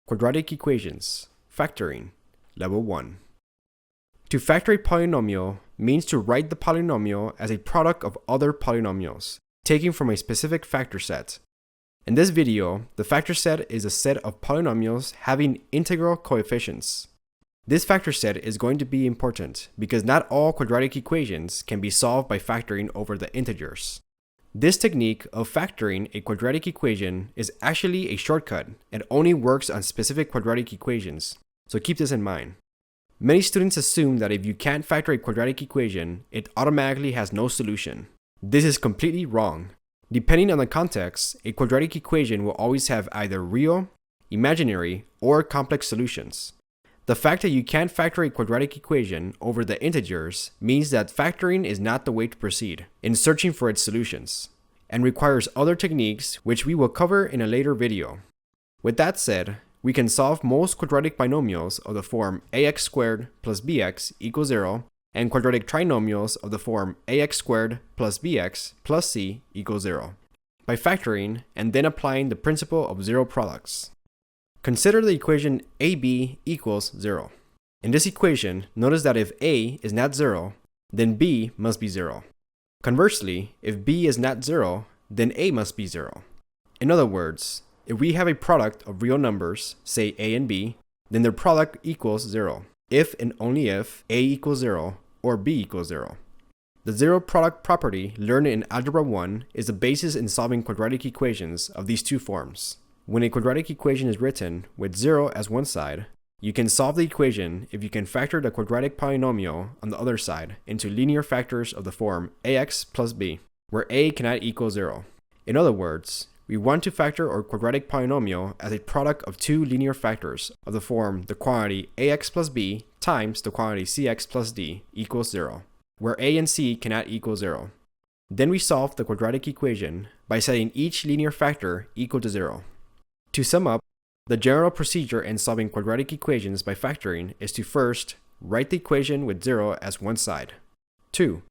Quadratic equations, factoring, level 1. To factor a polynomial means to write the polynomial as a product of other polynomials, taken from a specific factor set. In this video, the factor set is a set of polynomials having integral coefficients. This factor set is going to be important because not all quadratic equations can be solved by factoring over the integers. This technique of factoring a quadratic equation is actually a shortcut and only works on specific quadratic equations, so keep this in mind. Many students assume that if you can't factor a quadratic equation, it automatically has no solution. This is completely wrong. Depending on the context, a quadratic equation will always have either real, imaginary, or complex solutions. The fact that you can't factor a quadratic equation over the integers means that factoring is not the way to proceed in searching for its solutions, and requires other techniques which we will cover in a later video. With that said, we can solve most quadratic binomials of the form ax squared plus bx equals 0 and quadratic trinomials of the form ax squared plus bx plus c equals 0 by factoring and then applying the principle of zero products. Consider the equation AB equals 0. In this equation, notice that if A is not 0, then B must be 0. Conversely, if B is not 0, then A must be 0. In other words, if we have a product of real numbers, say A and B, then their product equals 0, if and only if A equals 0 or B equals 0. The zero product property learned in Algebra 1 is the basis in solving quadratic equations of these two forms. When a quadratic equation is written with 0 as one side, you can solve the equation if you can factor the quadratic polynomial on the other side into linear factors of the form ax plus b, where a cannot equal 0. In other words, we want to factor our quadratic polynomial as a product of two linear factors of the form the quantity ax plus b times the quantity cx plus d equals 0, where a and c cannot equal 0. Then we solve the quadratic equation by setting each linear factor equal to 0. To sum up, the general procedure in solving quadratic equations by factoring is to first write the equation with 0 as one side, 2.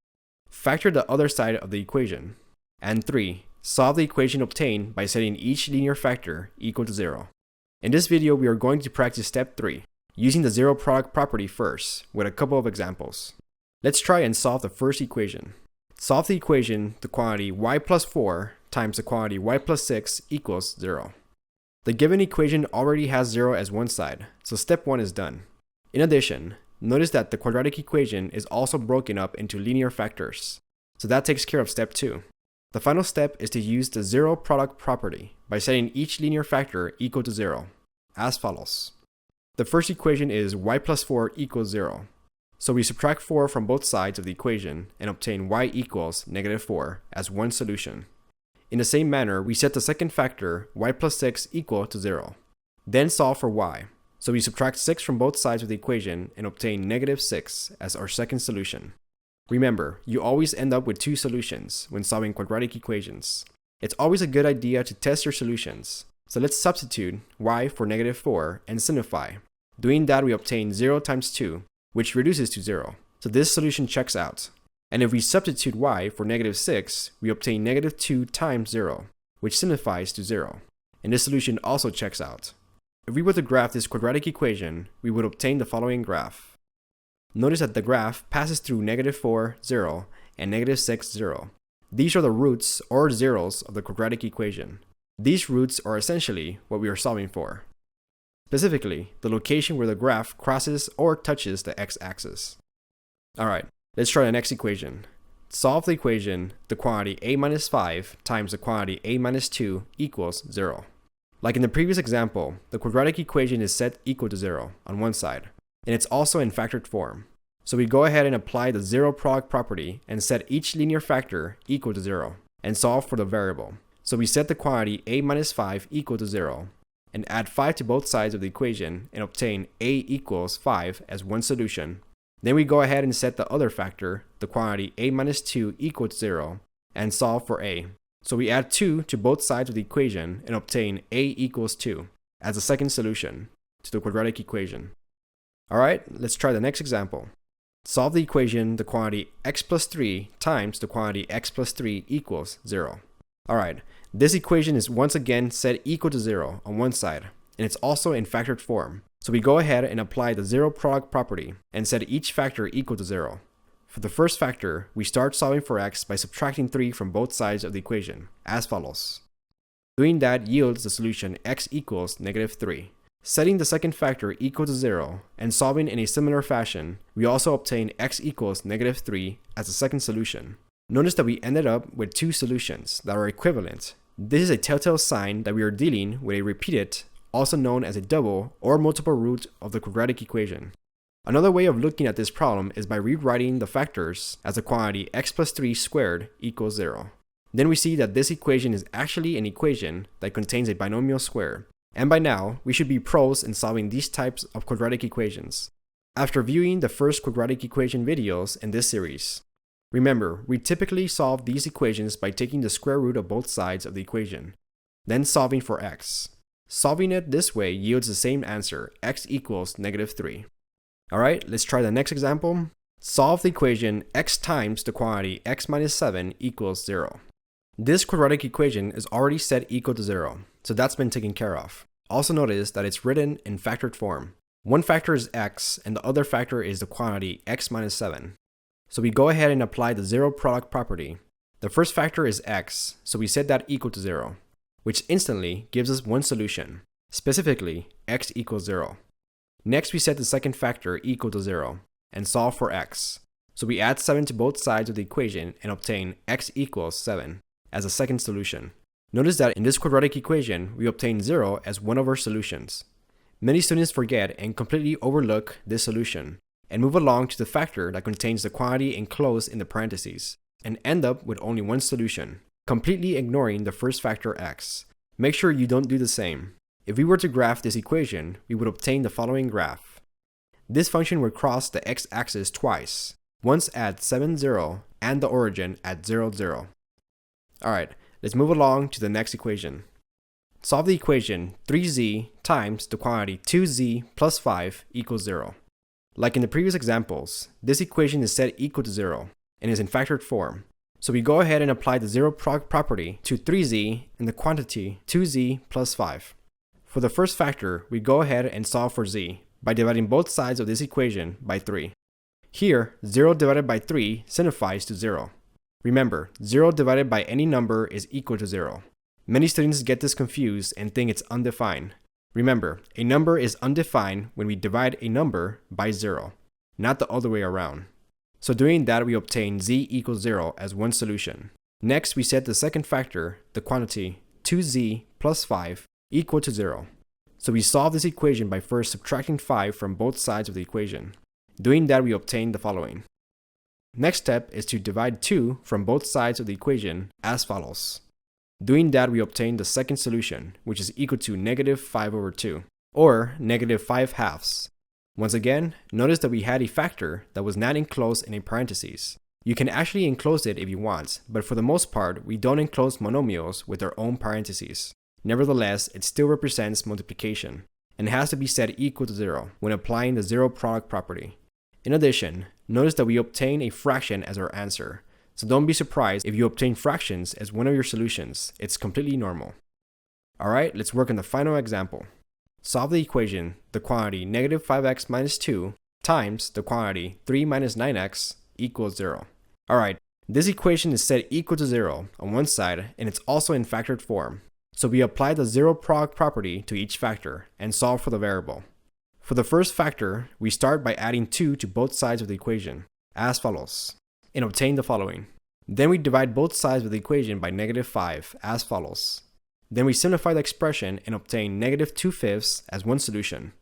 Factor the other side of the equation, and 3. Solve the equation obtained by setting each linear factor equal to 0. In this video, we are going to practice step 3, using the zero product property first with a couple of examples. Let's try and solve the first equation. Solve the equation the quantity y plus 4 times the quantity y plus 6 equals 0. The given equation already has 0 as one side, so step 1 is done. In addition, notice that the quadratic equation is also broken up into linear factors, so that takes care of step 2. The final step is to use the zero product property by setting each linear factor equal to 0, as follows. The first equation is y plus 4 equals 0, so we subtract 4 from both sides of the equation and obtain y equals negative 4 as one solution. In the same manner, we set the second factor, y plus 6 equal to 0. Then solve for y. So we subtract 6 from both sides of the equation and obtain negative 6 as our second solution. Remember, you always end up with two solutions when solving quadratic equations. It's always a good idea to test your solutions. So let's substitute y for negative 4 and simplify. Doing that, we obtain 0 times 2, which reduces to 0. So this solution checks out. And if we substitute y for negative 6, we obtain negative 2 times 0, which simplifies to 0. And this solution also checks out. If we were to graph this quadratic equation, we would obtain the following graph. Notice that the graph passes through negative 4, 0, and negative 6, 0. These are the roots or zeros of the quadratic equation. These roots are essentially what we are solving for. Specifically, the location where the graph crosses or touches the x-axis. Alright. Let's try the next equation. Solve the equation the quantity a minus 5 times the quantity a minus 2 equals 0. Like in the previous example, the quadratic equation is set equal to 0 on one side, and it's also in factored form. So we go ahead and apply the zero product property and set each linear factor equal to 0, and solve for the variable. So we set the quantity a minus 5 equal to 0, and add 5 to both sides of the equation and obtain a equals 5 as one solution. Then we go ahead and set the other factor, the quantity a minus 2 equal to 0, and solve for a. So we add 2 to both sides of the equation and obtain a equals 2 as the second solution to the quadratic equation. Alright, let's try the next example. Solve the equation the quantity x plus 3 times the quantity x plus 3 equals 0. Alright, this equation is once again set equal to 0 on one side, and it's also in factored form. So we go ahead and apply the zero product property and set each factor equal to 0. For the first factor, we start solving for x by subtracting 3 from both sides of the equation, as follows. Doing that yields the solution x equals -3. Setting the second factor equal to 0 and solving in a similar fashion, we also obtain x equals -3 as the second solution. Notice that we ended up with two solutions that are equivalent. This is a telltale sign that we are dealing with a repeated, also known as a double or multiple root of the quadratic equation. Another way of looking at this problem is by rewriting the factors as the quantity x plus 3 squared equals 0. Then we see that this equation is actually an equation that contains a binomial square. And by now, we should be pros in solving these types of quadratic equations. After viewing the first quadratic equation videos in this series, remember, we typically solve these equations by taking the square root of both sides of the equation, then solving for x. Solving it this way yields the same answer, x equals -3. Alright, let's try the next example. Solve the equation x times the quantity x minus 7 equals 0. This quadratic equation is already set equal to 0, so that's been taken care of. Also notice that it's written in factored form. One factor is x, and the other factor is the quantity x minus 7. So we go ahead and apply the zero product property. The first factor is x, so we set that equal to 0, which instantly gives us one solution, specifically x equals 0. Next, we set the second factor equal to 0 and solve for x. So we add 7 to both sides of the equation and obtain x equals 7 as a second solution. Notice that in this quadratic equation, we obtain 0 as one of our solutions. Many students forget and completely overlook this solution and move along to the factor that contains the quantity enclosed in the parentheses and end up with only one solution, completely ignoring the first factor x. Make sure you don't do the same. If we were to graph this equation, we would obtain the following graph. This function would cross the x-axis twice, once at 7, 0, and the origin at 0, 0. Alright, let's move along to the next equation. Solve the equation 3z times the quantity 2z plus 5 equals 0. Like in the previous examples, this equation is set equal to 0 and is in factored form. So we go ahead and apply the zero product property to 3z and the quantity 2z plus 5. For the first factor, we go ahead and solve for z by dividing both sides of this equation by 3. Here, 0 divided by 3 signifies to 0. Remember, 0 divided by any number is equal to 0. Many students get this confused and think it's undefined. Remember, a number is undefined when we divide a number by 0, not the other way around. So doing that, we obtain z equals 0 as one solution. Next, we set the second factor, the quantity 2z plus 5, equal to 0. So we solve this equation by first subtracting 5 from both sides of the equation. Doing that, we obtain the following. Next step is to divide 2 from both sides of the equation as follows. Doing that, we obtain the second solution, which is equal to -5/2, or -5/2. Once again, notice that we had a factor that was not enclosed in a parentheses. You can actually enclose it if you want, but for the most part, we don't enclose monomials with their own parentheses. Nevertheless, it still represents multiplication, and has to be set equal to 0 when applying the zero product property. In addition, notice that we obtain a fraction as our answer, so don't be surprised if you obtain fractions as one of your solutions. It's completely normal. Alright, let's work on the final example. Solve the equation, the quantity -5x minus 2 times the quantity 3 minus 9x equals 0. Alright, this equation is set equal to 0 on one side, and it's also in factored form. So we apply the zero product property to each factor and solve for the variable. For the first factor, we start by adding 2 to both sides of the equation, as follows, and obtain the following. Then we divide both sides of the equation by -5, as follows. Then we simplify the expression and obtain -2/5 as one solution.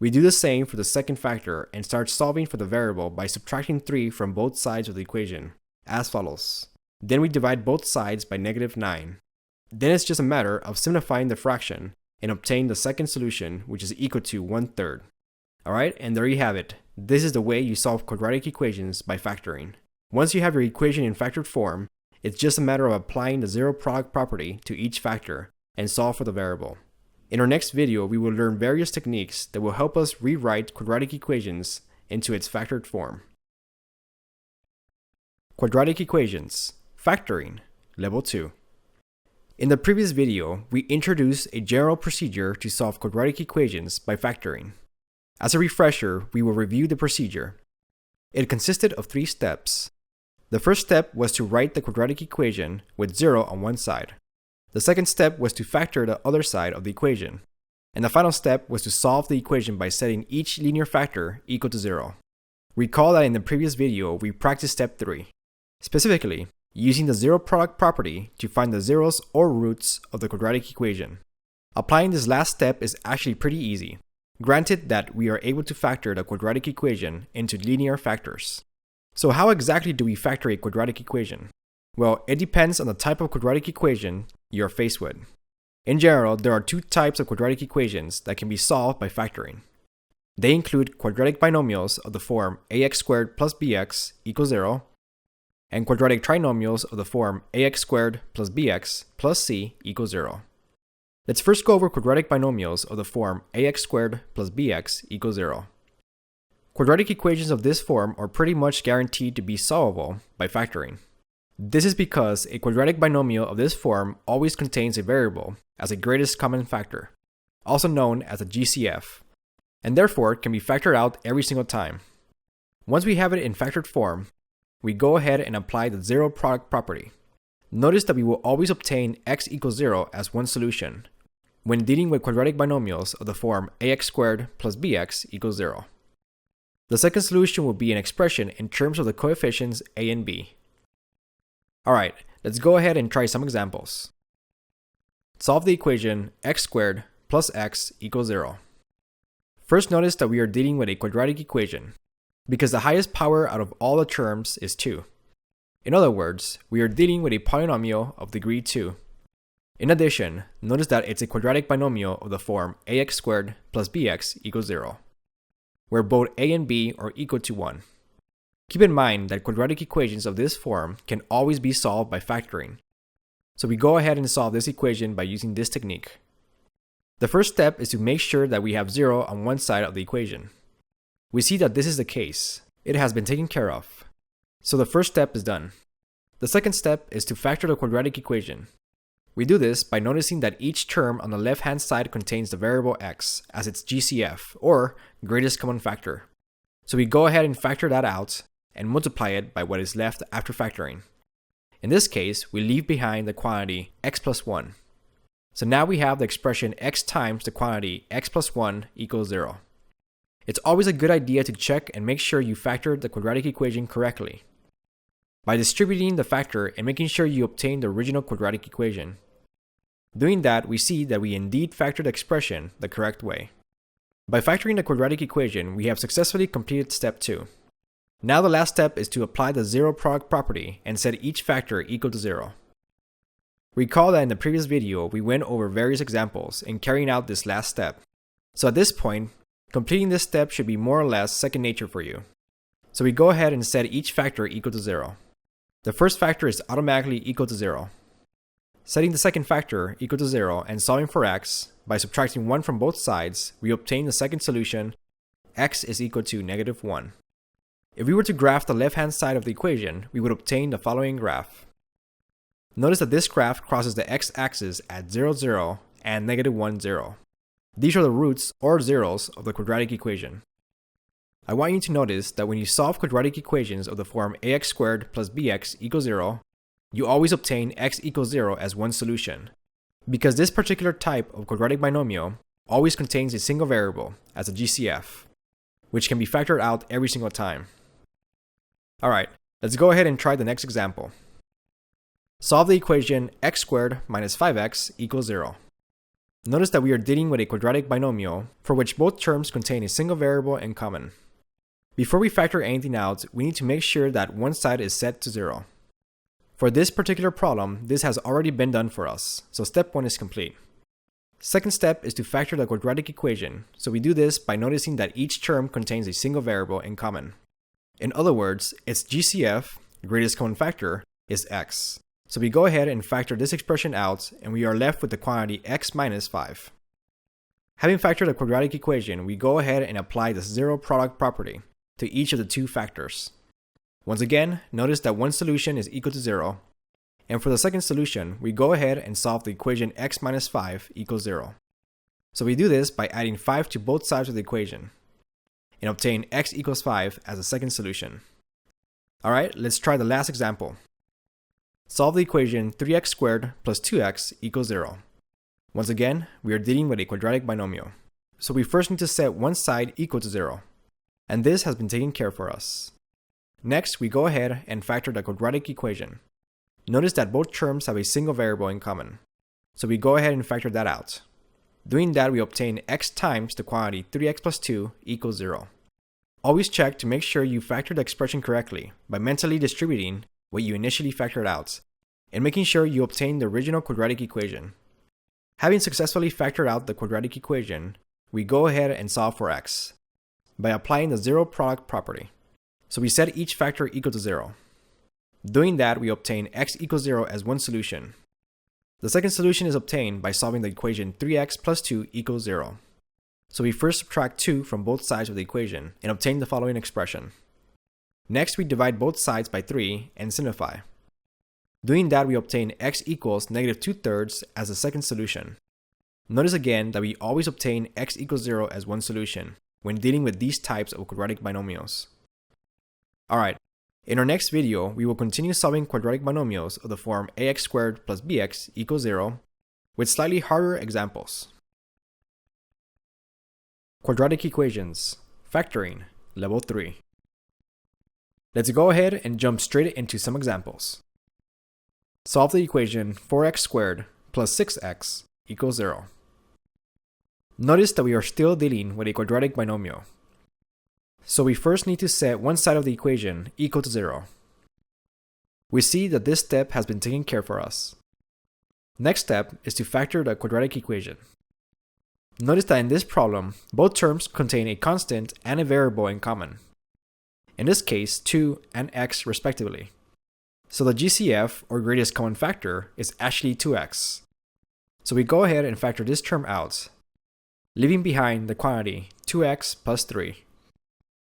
We do the same for the second factor and start solving for the variable by subtracting 3 from both sides of the equation, as follows. Then we divide both sides by -9. Then it's just a matter of simplifying the fraction and obtain the second solution, which is equal to 1/3. Alright, and there you have it. This is the way you solve quadratic equations by factoring. Once you have your equation in factored form, it's just a matter of applying the zero product property to each factor and solve for the variable. In our next video, we will learn various techniques that will help us rewrite quadratic equations into its factored form. Quadratic equations, factoring, level 2. In the previous video, we introduced a general procedure to solve quadratic equations by factoring. As a refresher, we will review the procedure. It consisted of 3 steps. The first step was to write the quadratic equation with 0 on one side. The second step was to factor the other side of the equation. And the final step was to solve the equation by setting each linear factor equal to 0. Recall that in the previous video, we practiced step 3. Specifically, using the zero product property to find the zeros or roots of the quadratic equation. Applying this last step is actually pretty easy, granted that we are able to factor the quadratic equation into linear factors. So how exactly do we factor a quadratic equation? Well, it depends on the type of quadratic equation you are faced with. In general, there are 2 types of quadratic equations that can be solved by factoring. They include quadratic binomials of the form ax squared plus bx equals 0, and quadratic trinomials of the form ax squared plus bx plus c equals 0. Let's first go over quadratic binomials of the form ax squared plus bx equals 0. Quadratic equations of this form are pretty much guaranteed to be solvable by factoring. This is because a quadratic binomial of this form always contains a variable as a greatest common factor, also known as a GCF, and therefore can be factored out every single time. Once we have it in factored form, we go ahead and apply the zero product property. Notice that we will always obtain x equals 0 as one solution when dealing with quadratic binomials of the form ax squared plus bx equals 0. The second solution will be an expression in terms of the coefficients a and b. Alright, let's go ahead and try some examples. Solve the equation x squared plus x equals 0. First, notice that we are dealing with a quadratic equation, because the highest power out of all the terms is 2. In other words, we are dealing with a polynomial of degree 2. In addition, notice that it's a quadratic binomial of the form ax squared plus bx equals 0, where both a and b are equal to 1. Keep in mind that quadratic equations of this form can always be solved by factoring. So we go ahead and solve this equation by using this technique. The first step is to make sure that we have 0 on one side of the equation. We see that this is the case. It has been taken care of. So the first step is done. The second step is to factor the quadratic equation. We do this by noticing that each term on the left-hand side contains the variable x as its GCF, or greatest common factor. So we go ahead and factor that out and multiply it by what is left after factoring. In this case, we leave behind the quantity x plus 1. So now we have the expression x times the quantity x plus 1 equals 0. It's always a good idea to check and make sure you factored the quadratic equation correctly by distributing the factor and making sure you obtain the original quadratic equation. Doing that, we see that we indeed factored the expression the correct way. By factoring the quadratic equation, we have successfully completed step 2. Now the last step is to apply the zero product property and set each factor equal to 0. Recall that in the previous video, we went over various examples in carrying out this last step. So at this point, completing this step should be more or less second nature for you. So we go ahead and set each factor equal to 0. The first factor is automatically equal to 0. Setting the second factor equal to 0 and solving for x, by subtracting 1 from both sides, we obtain the second solution, x is equal to negative 1. If we were to graph the left-hand side of the equation, we would obtain the following graph. Notice that this graph crosses the x-axis at 0, 0 and negative 1, 0. These are the roots or zeros of the quadratic equation. I want you to notice that when you solve quadratic equations of the form ax squared plus bx equals 0, you always obtain x equals 0 as one solution, because this particular type of quadratic binomial always contains a single variable as a GCF, which can be factored out every single time. Alright, let's go ahead and try the next example. Solve the equation x squared minus 5x equals 0. Notice that we are dealing with a quadratic binomial for which both terms contain a single variable in common. Before we factor anything out, we need to make sure that one side is set to 0. For this particular problem, this has already been done for us, so step 1 is complete. Second step is to factor the quadratic equation, so we do this by noticing that each term contains a single variable in common. In other words, its GCF, greatest common factor, is x. So we go ahead and factor this expression out, and we are left with the quantity x minus 5. Having factored the quadratic equation, we go ahead and apply the zero product property to each of the 2 factors. Once again, notice that one solution is equal to 0, And for the second solution, we go ahead and solve the equation x minus 5 equals 0. So we do this by adding 5 to both sides of the equation and obtain x equals 5 as a second solution. Alright, let's try the last example. Solve the equation 3x squared plus 2x equals 0. Once again, we are dealing with a quadratic binomial. So we first need to set one side equal to 0. And this has been taken care of for us. Next, we go ahead and factor the quadratic equation. Notice that both terms have a single variable in common. So we go ahead and factor that out. Doing that, we obtain x times the quantity 3x plus 2 equals 0. Always check to make sure you factor the expression correctly by mentally distributing what you initially factored out, and making sure you obtain the original quadratic equation. Having successfully factored out the quadratic equation, we go ahead and solve for x by applying the zero product property. So we set each factor equal to 0. Doing that, we obtain x equals 0 as one solution. The second solution is obtained by solving the equation 3x plus 2 equals 0. So we first subtract 2 from both sides of the equation and obtain the following expression. Next, we divide both sides by 3 and simplify. Doing that, we obtain x equals negative 2/3 as the second solution. Notice again that we always obtain x equals 0 as one solution when dealing with these types of quadratic binomials. Alright, in our next video, we will continue solving quadratic binomials of the form ax squared plus bx equals 0 with slightly harder examples. Quadratic equations, factoring, level 3. Let's go ahead and jump straight into some examples. Solve the equation 4x squared plus 6x equals 0. Notice that we are still dealing with a quadratic binomial. So we first need to set one side of the equation equal to 0. We see that this step has been taken care of for us. Next step is to factor the quadratic equation. Notice that in this problem, both terms contain a constant and a variable in common. In this case, 2 and x respectively. So the GCF, or greatest common factor, is actually 2x. So we go ahead and factor this term out, leaving behind the quantity 2x plus 3.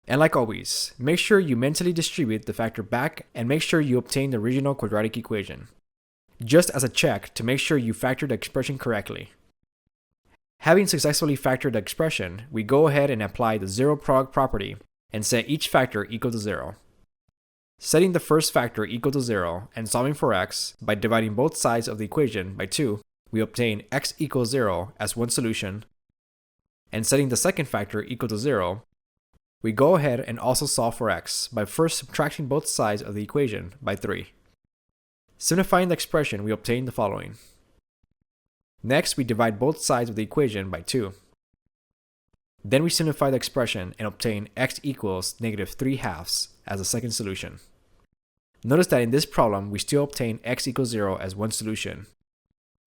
And like always, make sure you mentally distribute the factor back and make sure you obtain the original quadratic equation, just as a check to make sure you factor the expression correctly. Having successfully factored the expression, we go ahead and apply the zero product property and set each factor equal to 0. Setting the first factor equal to 0 and solving for x by dividing both sides of the equation by 2, we obtain x equals 0 as one solution. And setting the second factor equal to 0, we go ahead and also solve for x by first subtracting both sides of the equation by 3. Simplifying the expression, we obtain the following. Next, we divide both sides of the equation by 2. Then we simplify the expression and obtain x equals negative 3/2 as a second solution. Notice that in this problem, we still obtain x equals 0 as one solution,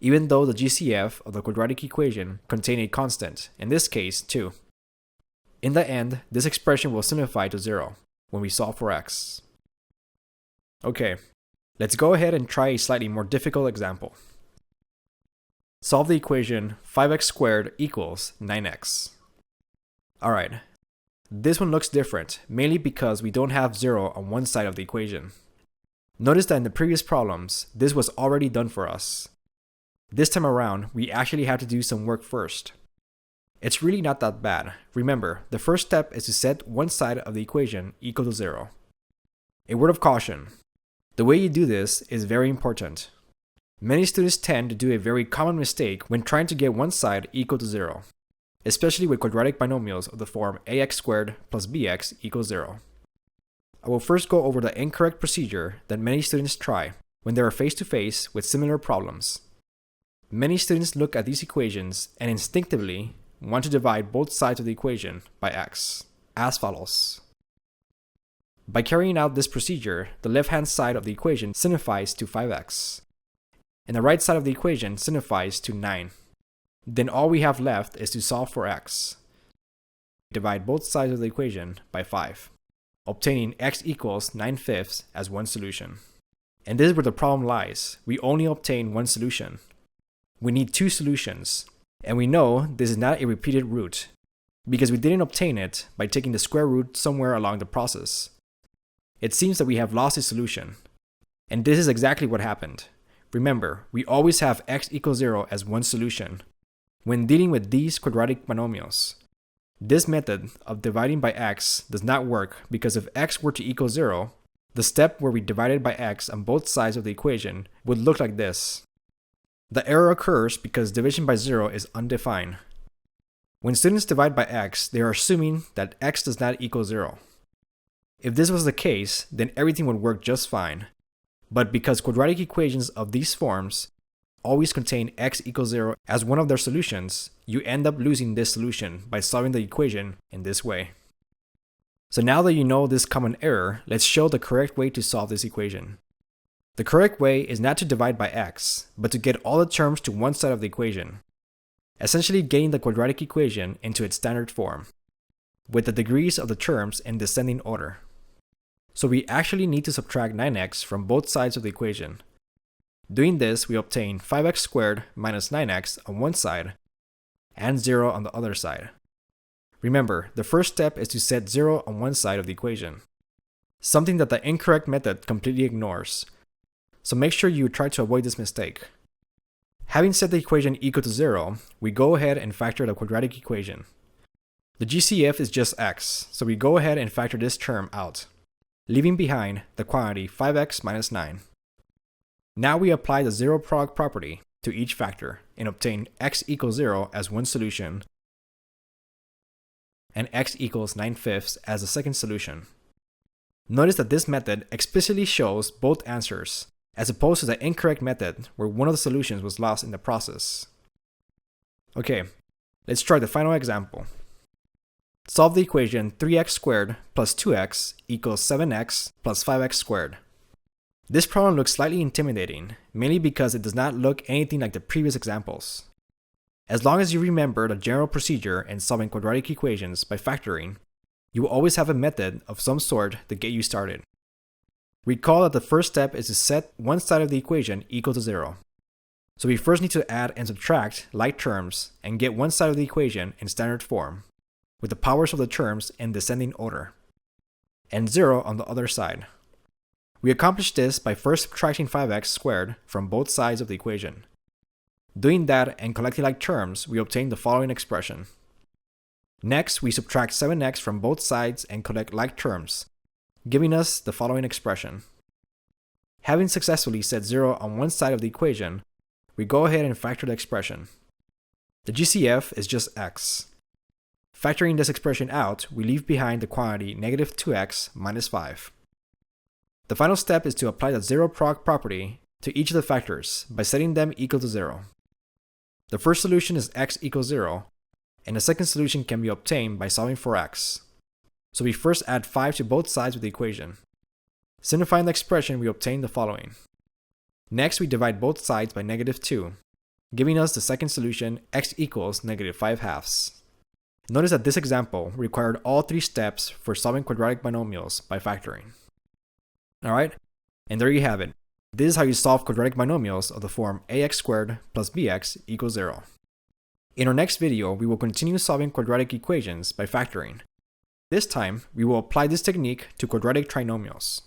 even though the GCF of the quadratic equation contain a constant, in this case 2. In the end, this expression will simplify to 0 when we solve for x. Okay, let's go ahead and try a slightly more difficult example. Solve the equation 5x squared equals 9x. Alright, this one looks different, mainly because we don't have 0 on one side of the equation. Notice that in the previous problems, this was already done for us. This time around, we actually have to do some work first. It's really not that bad. Remember, the first step is to set one side of the equation equal to 0. A word of caution. The way you do this is very important. Many students tend to do a very common mistake when trying to get one side equal to 0, especially with quadratic binomials of the form ax squared plus bx equals 0. I will first go over the incorrect procedure that many students try when they are face to face with similar problems. Many students look at these equations and instinctively want to divide both sides of the equation by x, as follows. By carrying out this procedure, the left-hand side of the equation simplifies to 5x, and the right side of the equation simplifies to 9. Then all we have left is to solve for x. Divide both sides of the equation by 5, obtaining x equals 9/5 as one solution. And this is where the problem lies. We only obtain one solution. We need two solutions, and we know this is not a repeated root, because we didn't obtain it by taking the square root somewhere along the process. It seems that we have lost a solution, and this is exactly what happened. Remember, we always have x equals 0 as one solution when dealing with these quadratic binomials. This method of dividing by x does not work because if x were to equal 0, the step where we divided by x on both sides of the equation would look like this. The error occurs because division by 0 is undefined. When students divide by x, they are assuming that x does not equal 0. If this was the case, then everything would work just fine. But because quadratic equations of these forms always contain x equals 0 as one of their solutions, you end up losing this solution by solving the equation in this way. So now that you know this common error, let's show the correct way to solve this equation. The correct way is not to divide by x, but to get all the terms to one side of the equation, essentially getting the quadratic equation into its standard form, with the degrees of the terms in descending order. So we actually need to subtract 9x from both sides of the equation. Doing this, we obtain 5x squared minus 9x on one side and 0 on the other side. Remember, the first step is to set 0 on one side of the equation, something that the incorrect method completely ignores. So make sure you try to avoid this mistake. Having set the equation equal to 0, we go ahead and factor the quadratic equation. The GCF is just x, so we go ahead and factor this term out, leaving behind the quantity 5x minus 9. Now we apply the zero product property to each factor and obtain x equals 0 as one solution and x equals 9/5 as the second solution. Notice that this method explicitly shows both answers, as opposed to the incorrect method where one of the solutions was lost in the process. Okay, let's try the final example. Solve the equation 3x squared plus 2x equals 7x plus 5x squared. This problem looks slightly intimidating, mainly because it does not look anything like the previous examples. As long as you remember the general procedure in solving quadratic equations by factoring, you will always have a method of some sort to get you started. Recall that the first step is to set one side of the equation equal to 0. So we first need to add and subtract like terms and get one side of the equation in standard form, with the powers of the terms in descending order, and 0 on the other side. We accomplish this by first subtracting 5x squared from both sides of the equation. Doing that and collecting like terms, we obtain the following expression. Next, we subtract 7x from both sides and collect like terms, giving us the following expression. Having successfully set 0 on one side of the equation, we go ahead and factor the expression. The GCF is just x. Factoring this expression out, we leave behind the quantity negative 2x minus 5. The final step is to apply the zero product property to each of the factors by setting them equal to 0. The first solution is x equals 0, and the second solution can be obtained by solving for x. So we first add 5 to both sides of the equation. Simplifying the expression, we obtain the following. Next, we divide both sides by negative 2, giving us the second solution, x equals negative 5/2. Notice that this example required all 3 steps for solving quadratic binomials by factoring. Alright, and there you have it. This is how you solve quadratic binomials of the form ax squared plus bx equals 0. In our next video, we will continue solving quadratic equations by factoring. This time, we will apply this technique to quadratic trinomials.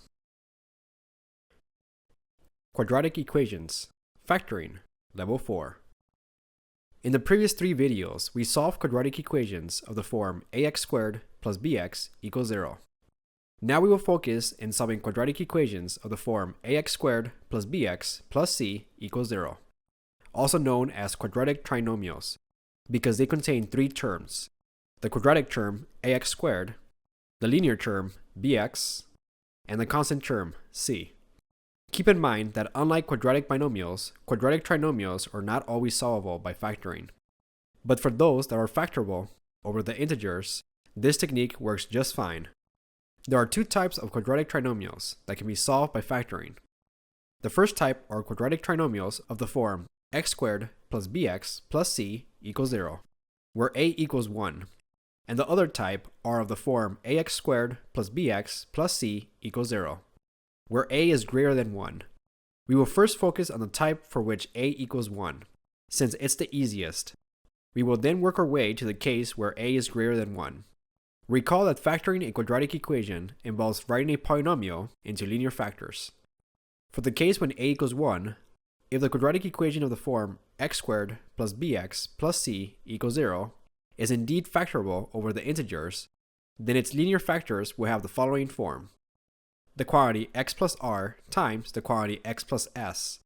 Quadratic equations. Factoring. Level 4. In the previous 3 videos, we solved quadratic equations of the form ax squared plus bx equals 0. Now we will focus in solving quadratic equations of the form ax squared plus bx plus c equals 0, also known as quadratic trinomials, because they contain 3 terms: the quadratic term ax squared, the linear term bx, and the constant term c. Keep in mind that unlike quadratic binomials, quadratic trinomials are not always solvable by factoring. But for those that are factorable over the integers, this technique works just fine. There are 2 types of quadratic trinomials that can be solved by factoring. The first type are quadratic trinomials of the form x squared plus bx plus c equals 0, where a equals 1, and the other type are of the form ax squared plus bx plus c equals 0, where a is greater than 1. We will first focus on the type for which a equals 1, since it's the easiest. We will then work our way to the case where a is greater than 1. Recall that factoring a quadratic equation involves writing a polynomial into linear factors. For the case when a equals 1, If the quadratic equation of the form x squared plus bx plus c equals 0 is indeed factorable over the integers, then its linear factors will have the following form: the quantity x plus r times the quantity x plus s.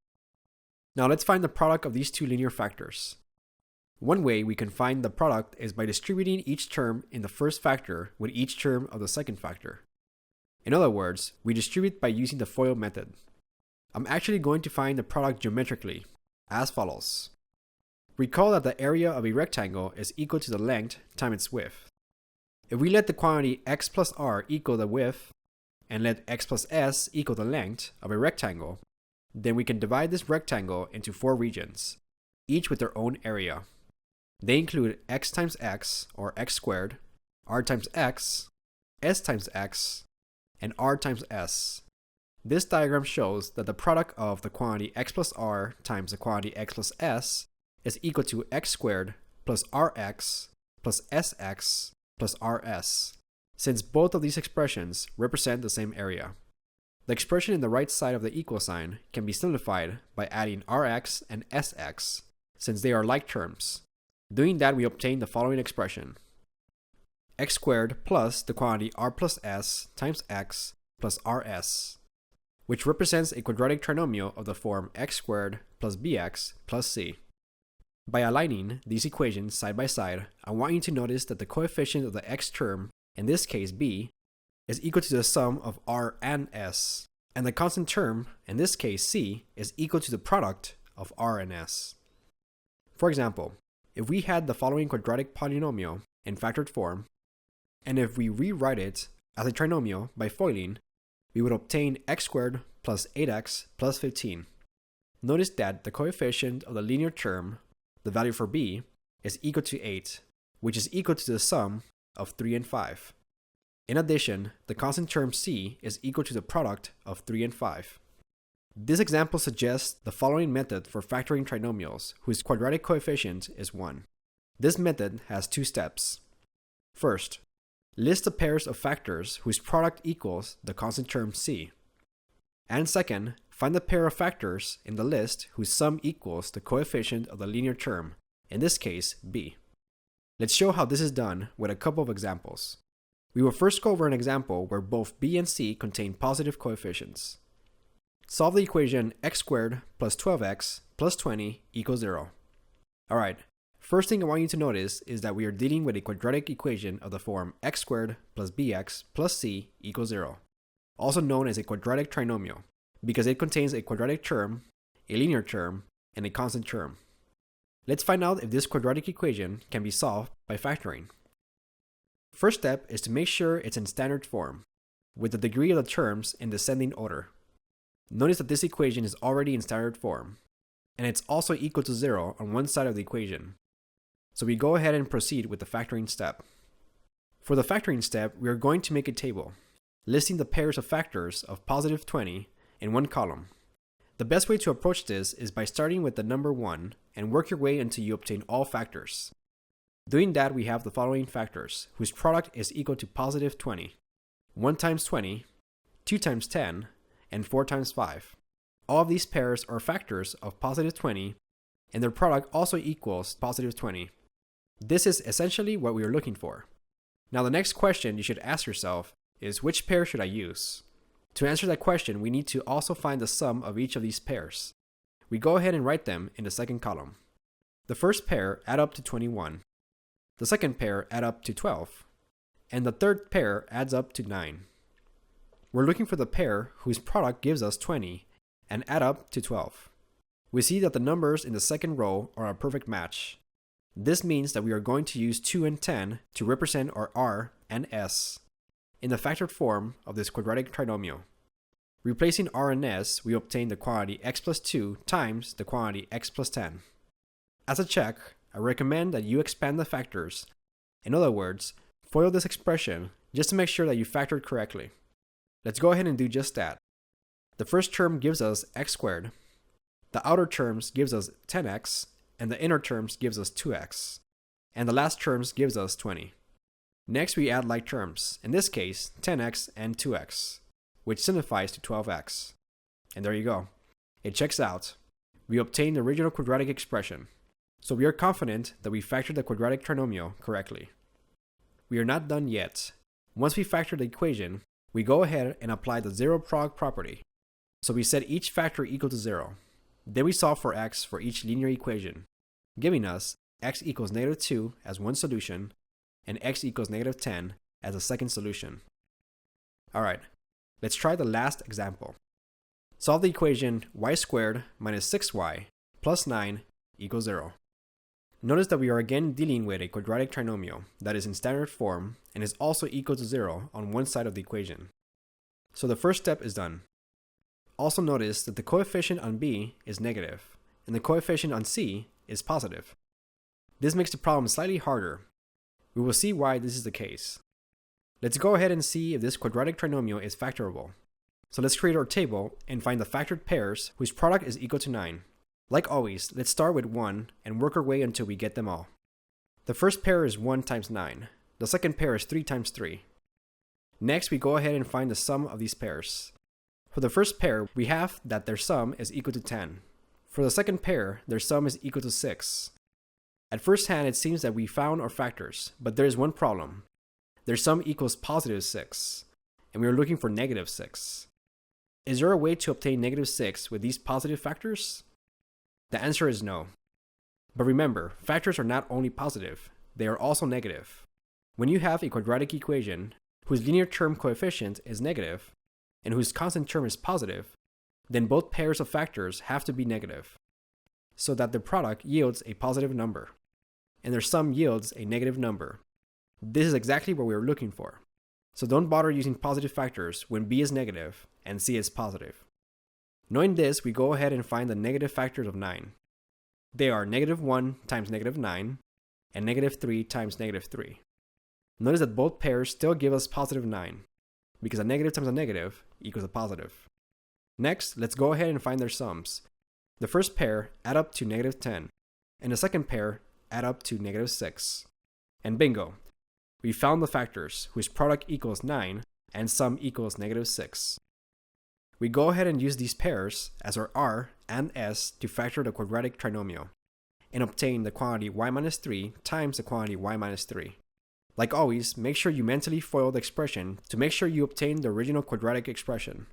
Now let's find the product of these two linear factors. One way we can find the product is by distributing each term in the first factor with each term of the second factor. In other words, we distribute by using the FOIL method. I'm actually going to find the product geometrically, as follows. Recall that the area of a rectangle is equal to the length times its width. If we let the quantity x plus r equal the width, and let x plus s equal the length of a rectangle, then we can divide this rectangle into 4 regions, each with their own area. They include x times x, or x squared, r times x, s times x, and r times s. This diagram shows that the product of the quantity x plus r times the quantity x plus s is equal to x squared plus rx plus sx plus rs, since both of these expressions represent the same area. The expression in the right side of the equal sign can be simplified by adding rx and sx, since they are like terms. Doing that, we obtain the following expression: x squared plus the quantity r plus s times x plus rs, which represents a quadratic trinomial of the form x squared plus bx plus c. By aligning these equations side by side, I want you to notice that the coefficient of the x term, in this case b, is equal to the sum of r and s, and the constant term, in this case c, is equal to the product of r and s. For example, if we had the following quadratic polynomial in factored form, and if we rewrite it as a trinomial by foiling, we would obtain x squared plus 8x plus 15. Notice that the coefficient of the linear term, the value for b, is equal to 8, which is equal to the sum of 3 and 5. In addition, the constant term c is equal to the product of 3 and 5. This example suggests the following method for factoring trinomials whose quadratic coefficient is 1. This method has 2 steps. First, list the pairs of factors whose product equals the constant term c. And second, find the pair of factors in the list whose sum equals the coefficient of the linear term, in this case b. Let's show how this is done with a couple of examples. We will first go over an example where both b and c contain positive coefficients. Solve the equation x squared plus 12x plus 20 equals 0. Alright, first thing I want you to notice is that we are dealing with a quadratic equation of the form x squared plus bx plus c equals 0, also known as a quadratic trinomial, because it contains a quadratic term, a linear term, and a constant term. Let's find out if this quadratic equation can be solved by factoring. First step is to make sure it's in standard form, with the degree of the terms in descending order. Notice that this equation is already in standard form, and it's also equal to 0 on one side of the equation. So we go ahead and proceed with the factoring step. For the factoring step, we are going to make a table, listing the pairs of factors of positive 20 in one column. The best way to approach this is by starting with the number 1 and work your way until you obtain all factors. Doing that, we have the following factors, whose product is equal to positive 20, 1 times 20, 2 times 10, and 4 times 5. All of these pairs are factors of positive 20, and their product also equals positive 20. This is essentially what we are looking for. Now the next question you should ask yourself is, which pair should I use? To answer that question, we need to also find the sum of each of these pairs. We go ahead and write them in the second column. The first pair add up to 21. The second pair add up to 12. And the third pair adds up to 9. We're looking for the pair whose product gives us 20 and add up to 12. We see that the numbers in the second row are a perfect match. This means that we are going to use 2 and 10 to represent our r and s in the factored form of this quadratic trinomial. Replacing r and s, we obtain the quantity x plus 2 times the quantity x plus 10. As a check, I recommend that you expand the factors. In other words, FOIL this expression just to make sure that you factored correctly. Let's go ahead and do just that. The first term gives us x squared. The outer terms gives us 10x, and the inner terms gives us 2x. And the last terms gives us 20. Next we add like terms, in this case 10x and 2x, which simplifies to 12x. And there you go. It checks out. we obtain the original quadratic expression. So we are confident that we factored the quadratic trinomial correctly. We are not done yet. Once we factor the equation, we go ahead and apply the zero prog property. So we set each factor equal to 0. Then we solve for x for each linear equation, giving us x equals -2 as one solution and x equals -10 as a second solution. Alright, let's try the last example. Solve the equation y squared minus 6y plus 9 equals 0. Notice that we are again dealing with a quadratic trinomial that is in standard form and is also equal to 0 on one side of the equation. So the first step is done. Also notice that the coefficient on b is negative and the coefficient on c is positive. This makes the problem slightly harder. We will see why this is the case. Let's go ahead and see if this quadratic trinomial is factorable. So let's create our table and find the factored pairs whose product is equal to 9. Like always, let's start with 1 and work our way until we get them all. The first pair is 1 times 9. The second pair is 3 times 3. Next, we go ahead and find the sum of these pairs. For the first pair, we have that their sum is equal to 10. For the second pair, their sum is equal to 6. At first hand, it seems that we found our factors, but there is one problem. Their sum equals positive 6, and we are looking for negative 6. Is there a way to obtain negative 6 with these positive factors? The answer is no. But remember, factors are not only positive, they are also negative. When you have a quadratic equation whose linear term coefficient is negative and whose constant term is positive, then both pairs of factors have to be negative, so that their product yields a positive number, and their sum yields a negative number. This is exactly what we are looking for. So don't bother using positive factors when b is negative and c is positive. Knowing this, we go ahead and find the negative factors of 9. They are -1 times -9 and -3 times -3. Notice that both pairs still give us positive 9, because a negative times a negative equals a positive. Next, let's go ahead and find their sums. The first pair add up to -10, and the second pair add up to -6. And bingo! We found the factors whose product equals 9 and sum equals -6. We go ahead and use these pairs as our r and s to factor the quadratic trinomial and obtain the quantity y minus 3 times the quantity y minus 3. Like always, make sure you mentally FOIL the expression to make sure you obtain the original quadratic expression.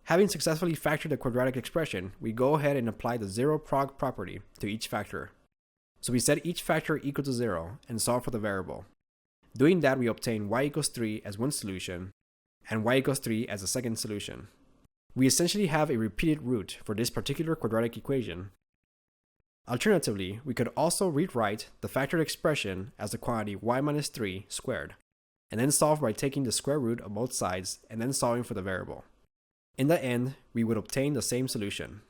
Having successfully factored the quadratic expression, we go ahead and apply the zero prog property to each factor. So we set each factor equal to 0 and solve for the variable. Doing that, we obtain y equals 3 as one solution and y equals 3 as a second solution. We essentially have a repeated root for this particular quadratic equation. Alternatively, we could also rewrite the factored expression as the quantity y minus 3 squared, and then solve by taking the square root of both sides and then solving for the variable. In the end, we would obtain the same solution.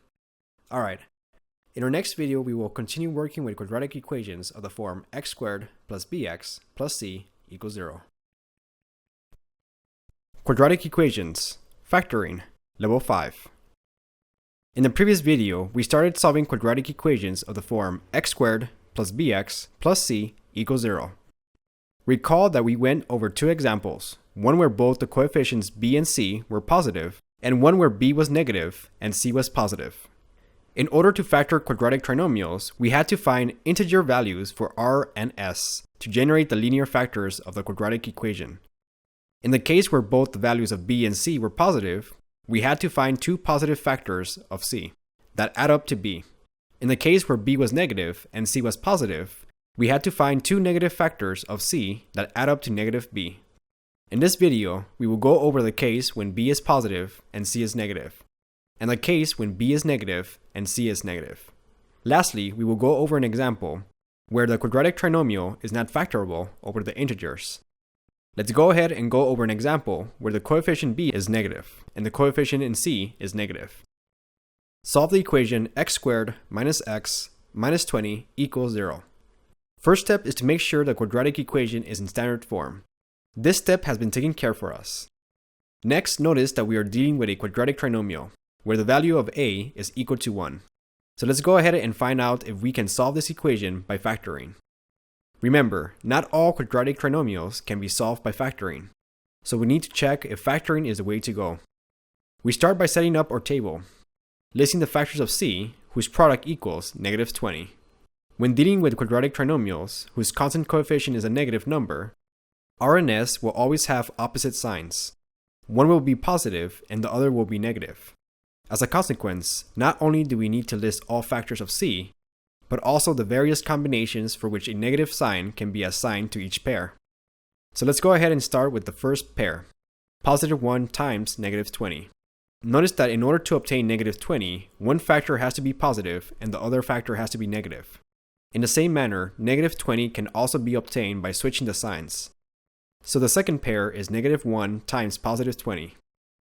Alright, in our next video we will continue working with quadratic equations of the form x squared plus bx plus c equals 0. Quadratic equations, factoring, level 5. In the previous video, we started solving quadratic equations of the form x squared plus bx plus c equals 0. Recall that we went over two examples, one where both the coefficients b and c were positive, and one where b was negative and c was positive. In order to factor quadratic trinomials, we had to find integer values for r and s to generate the linear factors of the quadratic equation. In the case where both the values of b and c were positive, we had to find two positive factors of c that add up to b. In the case where b was negative and c was positive, we had to find two negative factors of c that add up to negative b. In this video, we will go over the case when b is positive and c is negative, and the case when b is negative and c is negative. Lastly, we will go over an example where the quadratic trinomial is not factorable over the integers. Let's go ahead and go over an example where the coefficient b is negative and the coefficient in c is negative. Solve the equation x squared minus x minus 20 equals 0. First step is to make sure the quadratic equation is in standard form. This step has been taken care for us. Next, notice that we are dealing with a quadratic trinomial where the value of a is equal to 1. So let's go ahead and find out if we can solve this equation by factoring. Remember, not all quadratic trinomials can be solved by factoring, so we need to check if factoring is the way to go. We start by setting up our table, listing the factors of c, whose product equals -20. When dealing with quadratic trinomials whose constant coefficient is a negative number, R and S will always have opposite signs. One will be positive and the other will be negative. As a consequence, not only do we need to list all factors of C, but also the various combinations for which a negative sign can be assigned to each pair. So let's go ahead and start with the first pair, +1 times -20. Notice that in order to obtain -20, one factor has to be positive and the other factor has to be negative. In the same manner, -20 can also be obtained by switching the signs. So the second pair is -1 times +20.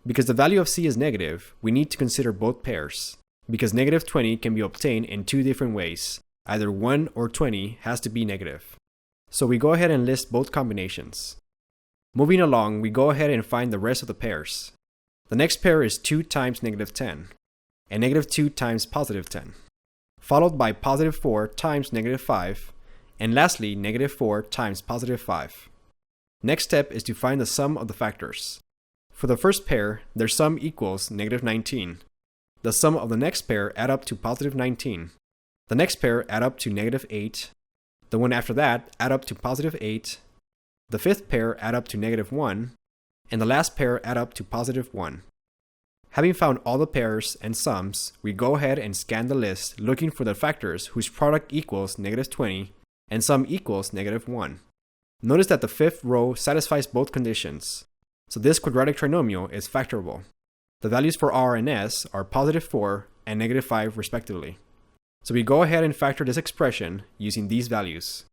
Because the value of C is negative, we need to consider both pairs. Because -20 can be obtained in two different ways. Either 1 or 20 has to be negative. So we go ahead and list both combinations. Moving along, we go ahead and find the rest of the pairs. The next pair is 2 times -10, and -2 times +10, followed by +4 times -5, and lastly -4 times +5. Next step is to find the sum of the factors. For the first pair, their sum equals -19. The sum of the next pair add up to +19. The next pair add up to -8. The one after that add up to +8. The fifth pair add up to -1. And the last pair add up to +1. Having found all the pairs and sums, we go ahead and scan the list looking for the factors whose product equals -20 and sum equals -1. Notice that the fifth row satisfies both conditions, so this quadratic trinomial is factorable. The values for R and S are +4 and -5 respectively. So we go ahead and factor this expression using these values.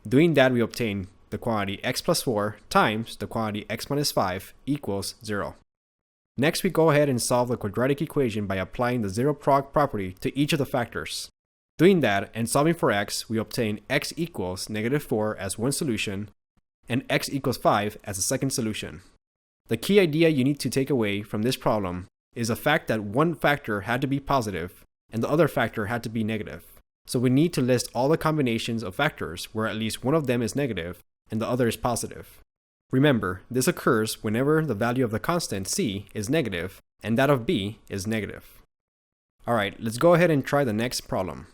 Doing that, we obtain the quantity x plus 4 times the quantity x minus 5 equals 0. Next, we go ahead and solve the quadratic equation by applying the zero product property to each of the factors. Doing that and solving for x, we obtain x equals -4 as one solution and x equals 5 as a second solution. The key idea you need to take away from this problem is the fact that one factor had to be positive and the other factor had to be negative. So we need to list all the combinations of factors where at least one of them is negative and the other is positive. Remember, this occurs whenever the value of the constant C is negative and that of B is negative. Alright, let's go ahead and try the next problem.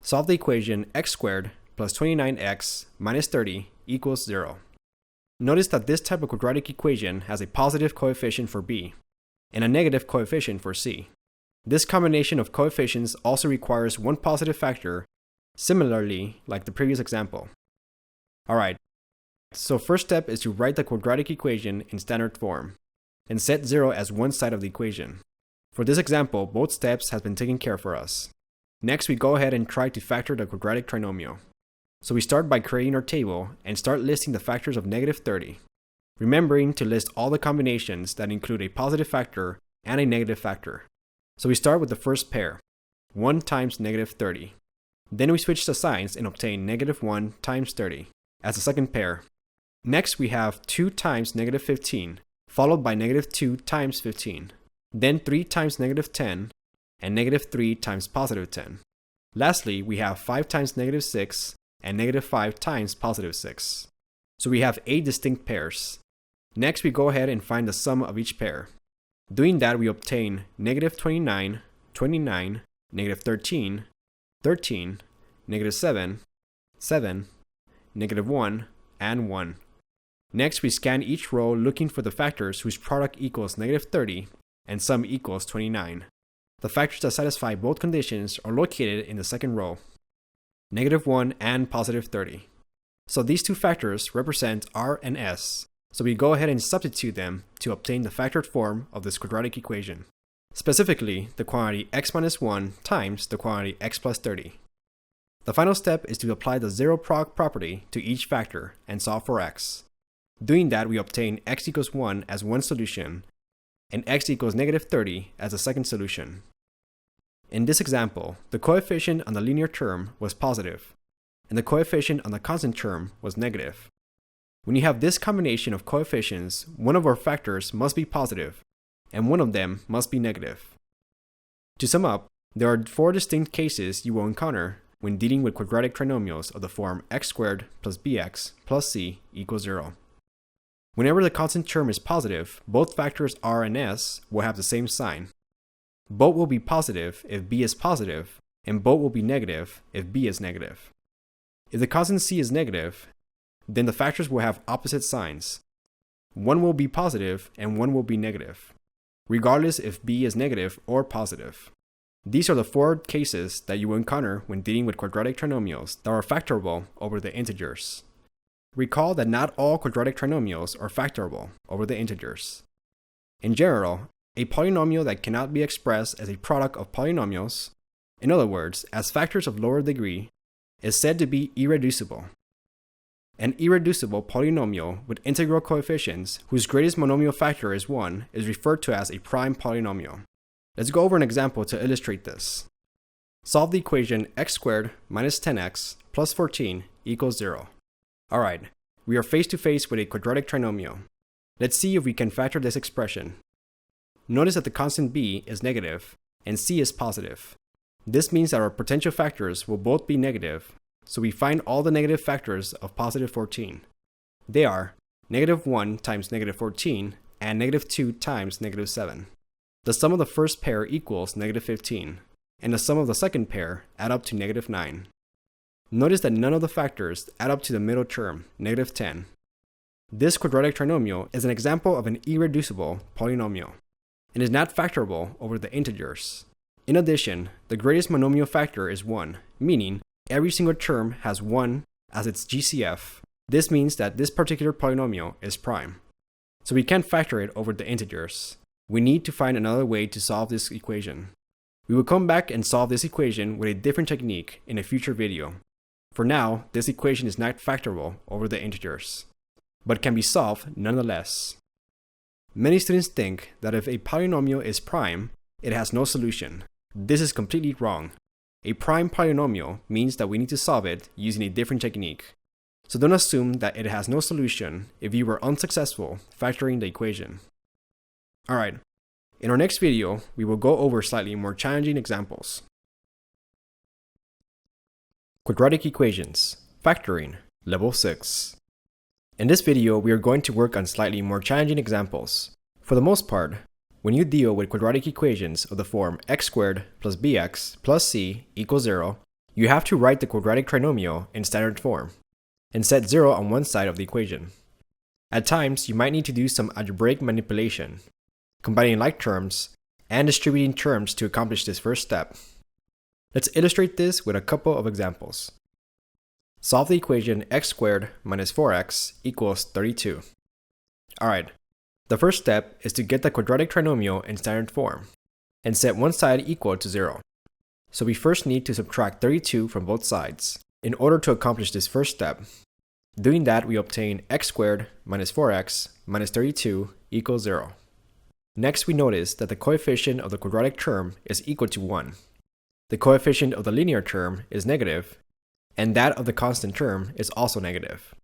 Solve the equation x squared plus 29x minus 30 equals 0. Notice that this type of quadratic equation has a positive coefficient for B and a negative coefficient for C. This combination of coefficients also requires one positive factor, similarly like the previous example. Alright, so first step is to write the quadratic equation in standard form and set 0 as one side of the equation. For this example, both steps have been taken care of for us. Next, we go ahead and try to factor the quadratic trinomial. So we start by creating our table and start listing the factors of -30, remembering to list all the combinations that include a positive factor and a negative factor. So we start with the first pair, 1 times -30. Then we switch the signs and obtain -1 times 30 as the second pair. Next, we have 2 times -15, followed by -2 times 15, then 3 times -10, and -3 times +10. Lastly, we have 5 times -6, and -5 times +6. So we have 8 distinct pairs. Next, we go ahead and find the sum of each pair. Doing that, we obtain -29, 29, -13, 13, -7, 7, -1, and 1. Next, we scan each row looking for the factors whose product equals -30 and sum equals 29. The factors that satisfy both conditions are located in the second row, -1 and +30. So these two factors represent R and S, so we go ahead and substitute them to obtain the factored form of this quadratic equation. Specifically, the quantity x minus 1 times the quantity x plus 30. The final step is to apply the zero product property to each factor and solve for x. Doing that, we obtain x equals 1 as one solution and x equals -30 as a second solution. In this example, the coefficient on the linear term was positive, and the coefficient on the constant term was negative. When you have this combination of coefficients, one of our factors must be positive, and one of them must be negative. To sum up, there are 4 distinct cases you will encounter when dealing with quadratic trinomials of the form x squared plus bx plus c equals 0. Whenever the constant term is positive, both factors r and s will have the same sign. Both will be positive if b is positive, and both will be negative if b is negative. If the constant c is negative, then the factors will have opposite signs. One will be positive and one will be negative, regardless if b is negative or positive. These are the 4 cases that you will encounter when dealing with quadratic trinomials that are factorable over the integers. Recall that not all quadratic trinomials are factorable over the integers. In general, a polynomial that cannot be expressed as a product of polynomials, in other words, as factors of lower degree, is said to be irreducible. An irreducible polynomial with integral coefficients whose greatest monomial factor is 1 is referred to as a prime polynomial. Let's go over an example to illustrate this. Solve the equation x squared minus 10x plus 14 equals 0. Alright, we are face to face with a quadratic trinomial. Let's see if we can factor this expression. Notice that the constant b is negative and c is positive. This means that our potential factors will both be negative, so we find all the negative factors of positive 14. They are negative 1 times negative 14 and negative 2 times negative 7. The sum of the first pair equals negative 15, and the sum of the second pair add up to negative 9. Notice that none of the factors add up to the middle term, negative 10. This quadratic trinomial is an example of an irreducible polynomial, and is not factorable over the integers. In addition, the greatest monomial factor is 1, meaning every single term has 1 as its GCF. This means that this particular polynomial is prime. So we can't factor it over the integers. We need to find another way to solve this equation. We will come back and solve this equation with a different technique in a future video. For now, this equation is not factorable over the integers, but can be solved nonetheless. Many students think that if a polynomial is prime, it has no solution. This is completely wrong. A prime polynomial means that we need to solve it using a different technique. So don't assume that it has no solution if you were unsuccessful factoring the equation. Alright, in our next video, we will go over slightly more challenging examples. Quadratic equations, factoring, level 6. In this video, we are going to work on slightly more challenging examples. For the most part, when you deal with quadratic equations of the form x squared plus bx plus c equals 0, you have to write the quadratic trinomial in standard form and set 0 on one side of the equation. At times, you might need to do some algebraic manipulation, combining like terms and distributing terms to accomplish this first step. Let's illustrate this with a couple of examples. Solve the equation x squared minus 4x equals 32. Alright, the first step is to get the quadratic trinomial in standard form and set one side equal to 0. So we first need to subtract 32 from both sides in order to accomplish this first step. Doing that, we obtain x squared minus 4x minus 32 equals 0. Next, we notice that the coefficient of the quadratic term is equal to 1. The coefficient of the linear term is negative, and that of the constant term is also negative.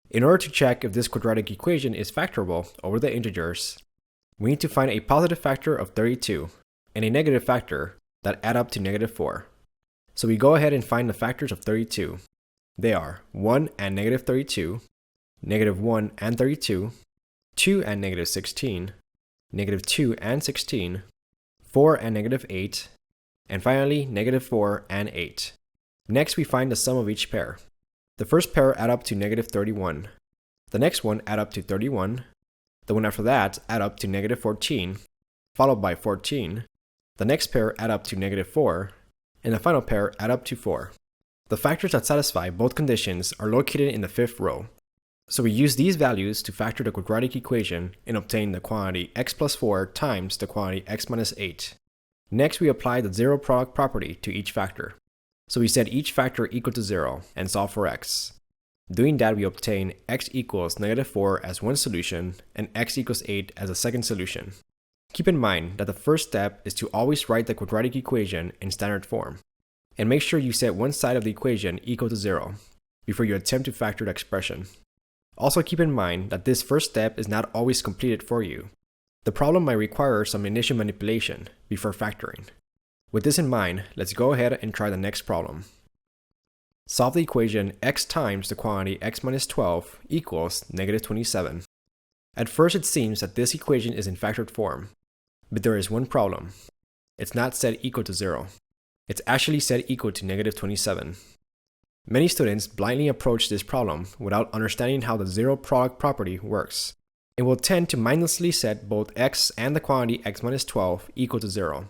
In order to check if this quadratic equation is factorable over the integers, we need to find a positive factor of 32 and a negative factor that add up to negative 4. So we go ahead and find the factors of 32. They are 1 and negative 32, negative 1 and 32, 2 and negative 16, negative 2 and 16, 4 and negative 8, and finally negative 4 and 8. Next, we find the sum of each pair. The first pair add up to negative 31. The next one add up to 31. The one after that add up to negative 14, followed by 14. The next pair add up to negative 4, and the final pair add up to 4. The factors that satisfy both conditions are located in the fifth row. So we use these values to factor the quadratic equation and obtain the quantity x plus 4 times the quantity x minus 8. Next, we apply the zero product property to each factor. So we set each factor equal to 0 and solve for x. Doing that, we obtain x equals negative 4 as one solution and x equals 8 as a second solution. Keep in mind that the first step is to always write the quadratic equation in standard form, and make sure you set one side of the equation equal to 0 before you attempt to factor the expression. Also keep in mind that this first step is not always completed for you. The problem might require some initial manipulation before factoring. With this in mind, let's go ahead and try the next problem. Solve the equation x times the quantity x minus 12 equals negative 27. At first, it seems that this equation is in factored form, but there is one problem. it's not set equal to 0. It's actually set equal to negative 27. Many students blindly approach this problem without understanding how the zero product property works. It will tend to mindlessly set both x and the quantity x minus 12 equal to 0.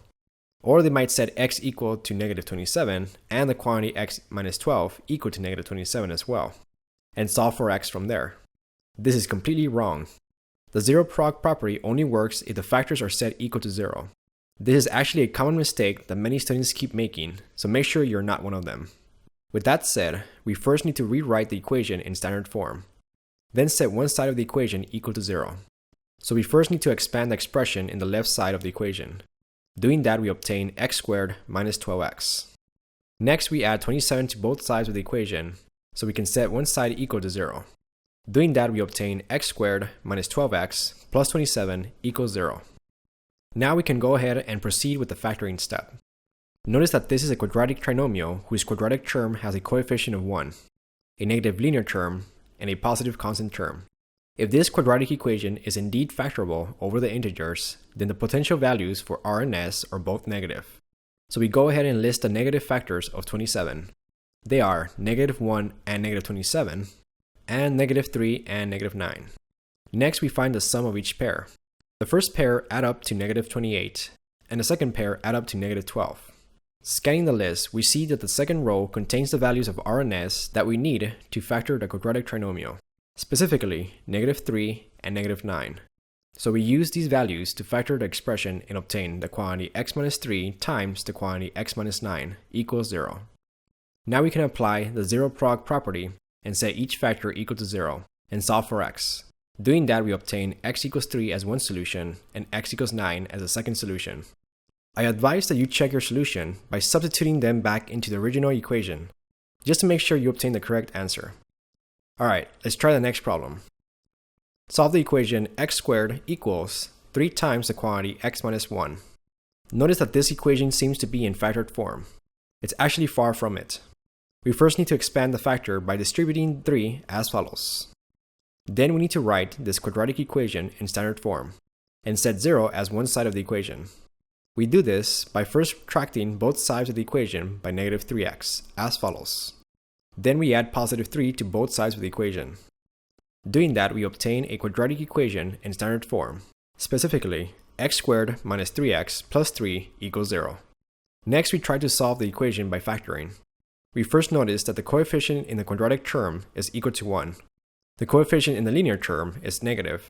Or they might set x equal to negative 27 and the quantity x minus 12 equal to negative 27 as well, and solve for x from there. This is completely wrong. The zero product property only works if the factors are set equal to 0. This is actually a common mistake that many students keep making, so make sure you're not one of them. With that said, we first need to rewrite the equation in standard form. Then set one side of the equation equal to 0. So we first need to expand the expression in the left side of the equation. Doing that, we obtain x squared minus 12x. Next, we add 27 to both sides of the equation, so we can set one side equal to 0. Doing that, we obtain x squared minus 12x plus 27 equals 0. Now we can go ahead and proceed with the factoring step. Notice that this is a quadratic trinomial whose quadratic term has a coefficient of 1, a negative linear term, and a positive constant term. If this quadratic equation is indeed factorable over the integers, then the potential values for r and s are both negative. So we go ahead and list the negative factors of 27. They are negative 1 and negative 27, and negative 3 and negative 9. Next, we find the sum of each pair. The first pair add up to negative 28, and the second pair add up to negative 12. Scanning the list, we see that the second row contains the values of r and s that we need to factor the quadratic trinomial, specifically negative 3 and negative 9. So we use these values to factor the expression and obtain the quantity x minus 3 times the quantity x minus 9 equals 0. Now we can apply the zero product property and set each factor equal to 0 and solve for x. Doing that, we obtain x equals 3 as one solution and x equals 9 as a second solution. I advise that you check your solution by substituting them back into the original equation, just to make sure you obtain the correct answer. Alright, let's try the next problem. Solve the equation x squared equals 3 times the quantity x minus 1. Notice that this equation seems to be in factored form. It's actually far from it. We first need to expand the factor by distributing 3 as follows. Then we need to write this quadratic equation in standard form, and set 0 as one side of the equation. We do this by first subtracting both sides of the equation by negative 3x, as follows. Then we add positive 3 to both sides of the equation. Doing that, we obtain a quadratic equation in standard form, specifically x squared minus 3x plus 3 equals 0. Next, we try to solve the equation by factoring. We first notice that the coefficient in the quadratic term is equal to 1. The coefficient in the linear term is negative,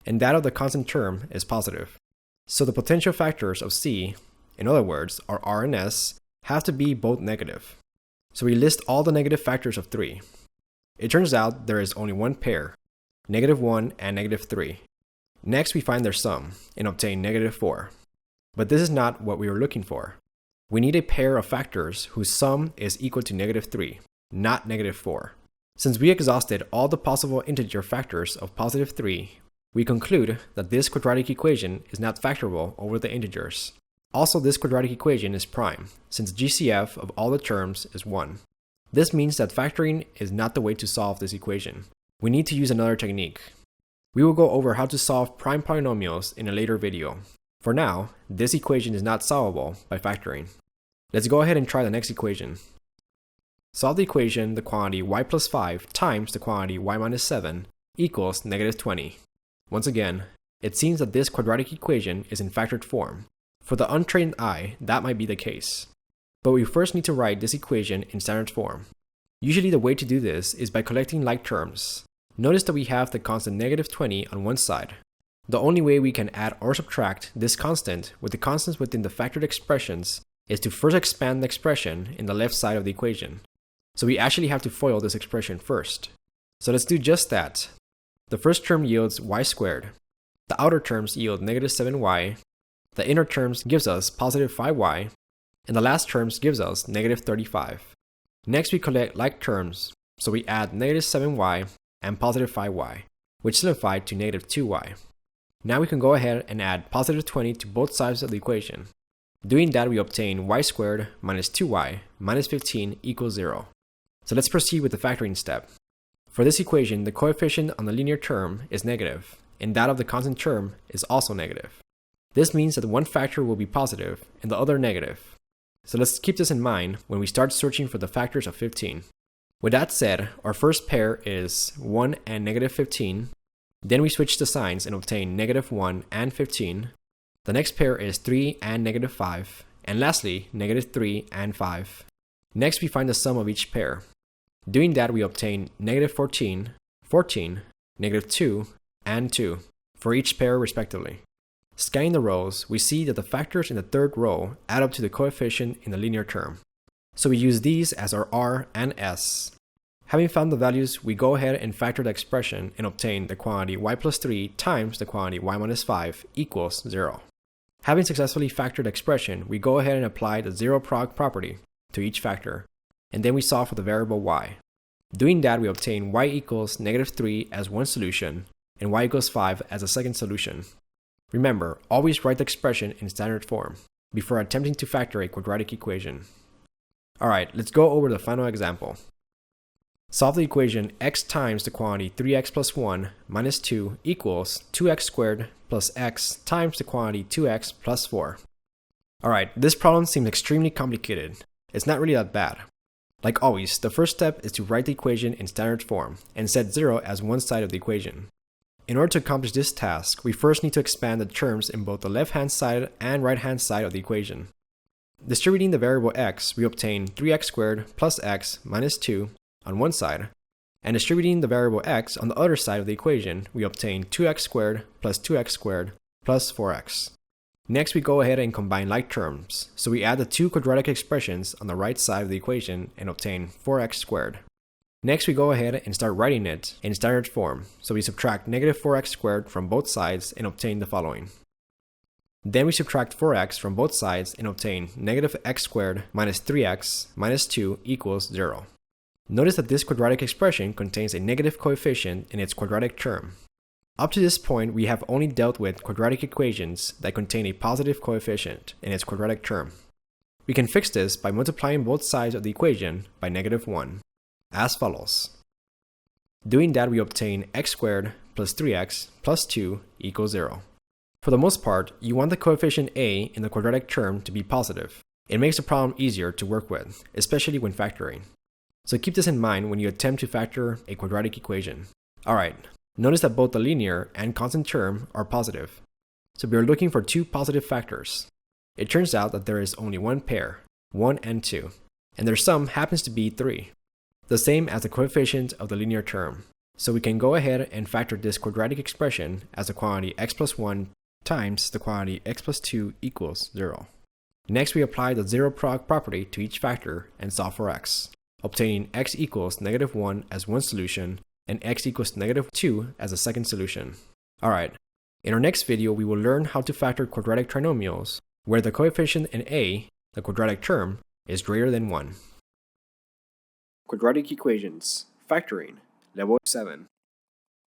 and that of the constant term is positive. So the potential factors of C, in other words, our r and s, have to be both negative. So we list all the negative factors of 3. It turns out there is only one pair, negative 1 and negative 3. Next, we find their sum and obtain negative 4. But this is not what we were looking for. We need a pair of factors whose sum is equal to negative 3, not negative 4. Since we exhausted all the possible integer factors of positive 3, we conclude that this quadratic equation is not factorable over the integers. Also, this quadratic equation is prime, since GCF of all the terms is 1. This means that factoring is not the way to solve this equation. We need to use another technique. We will go over how to solve prime polynomials in a later video. For now, this equation is not solvable by factoring. Let's go ahead and try the next equation. Solve the equation the quantity y plus 5 times the quantity y minus 7 equals negative 20. Once again, it seems that this quadratic equation is in factored form. For the untrained eye, that might be the case. But we first need to write this equation in standard form. Usually the way to do this is by collecting like terms. Notice that we have the constant negative 20 on one side. The only way we can add or subtract this constant with the constants within the factored expressions is to first expand the expression in the left side of the equation. So we actually have to FOIL this expression first. So let's do just that. The first term yields y squared. The outer terms yield negative 7y. The inner terms gives us positive 5y. And the last terms gives us negative 35. Next, we collect like terms. So we add negative 7y and positive 5y, which simplified to negative 2y. Now we can go ahead and add positive 20 to both sides of the equation. Doing that, we obtain y squared minus 2y minus 15 equals 0. So let's proceed with the factoring step. For this equation, the coefficient on the linear term is negative, and that of the constant term is also negative. This means that one factor will be positive and the other negative. So let's keep this in mind when we start searching for the factors of 15. With that said, our first pair is 1 and negative 15. Then we switch the signs and obtain negative 1 and 15. The next pair is 3 and negative 5. And lastly, negative 3 and 5. Next, we find the sum of each pair. Doing that, we obtain negative 14, 14, negative 2, and 2 for each pair respectively. Scanning the rows, we see that the factors in the third row add up to the coefficient in the linear term. So we use these as our R and S. Having found the values, we go ahead and factor the expression and obtain the quantity y plus 3 times the quantity y minus 5 equals 0. Having successfully factored the expression, we go ahead and apply the zero product property to each factor, and then we solve for the variable y. Doing that, we obtain y equals negative 3 as one solution, and y equals 5 as a second solution. Remember, always write the expression in standard form before attempting to factor a quadratic equation. Alright, let's go over the final example. Solve the equation x times the quantity 3x plus 1 minus 2 equals 2x squared plus x times the quantity 2x plus 4. Alright, this problem seems extremely complicated. It's not really that bad. Like always, the first step is to write the equation in standard form and set 0 as one side of the equation. In order to accomplish this task, we first need to expand the terms in both the left-hand side and right-hand side of the equation. Distributing the variable x, we obtain 3x squared plus x minus 2 on one side, and distributing the variable x on the other side of the equation, we obtain 2x squared plus 2x squared plus 4x. Next, we go ahead and combine like terms, so we add the two quadratic expressions on the right side of the equation and obtain 4x squared. Next, we go ahead and start writing it in standard form, so we subtract negative 4x squared from both sides and obtain the following. Then we subtract 4x from both sides and obtain negative x squared minus 3x minus 2 equals 0. Notice that this quadratic expression contains a negative coefficient in its quadratic term. Up to this point, we have only dealt with quadratic equations that contain a positive coefficient in its quadratic term. We can fix this by multiplying both sides of the equation by negative 1. As follows. Doing that, we obtain x squared plus 3x plus 2 equals 0. For the most part, you want the coefficient a in the quadratic term to be positive. It makes the problem easier to work with, especially when factoring. So keep this in mind when you attempt to factor a quadratic equation. Alright, notice that both the linear and constant term are positive. So we are looking for two positive factors. It turns out that there is only one pair, 1 and 2, and their sum happens to be 3. The same as the coefficient of the linear term. So we can go ahead and factor this quadratic expression as the quantity x plus 1 times the quantity x plus 2 equals 0. Next, we apply the zero product property to each factor and solve for x, obtaining x equals negative 1 as one solution and x equals negative 2 as a second solution. Alright, in our next video we will learn how to factor quadratic trinomials where the coefficient in a, the quadratic term, is greater than 1. Quadratic equations, factoring, level 7.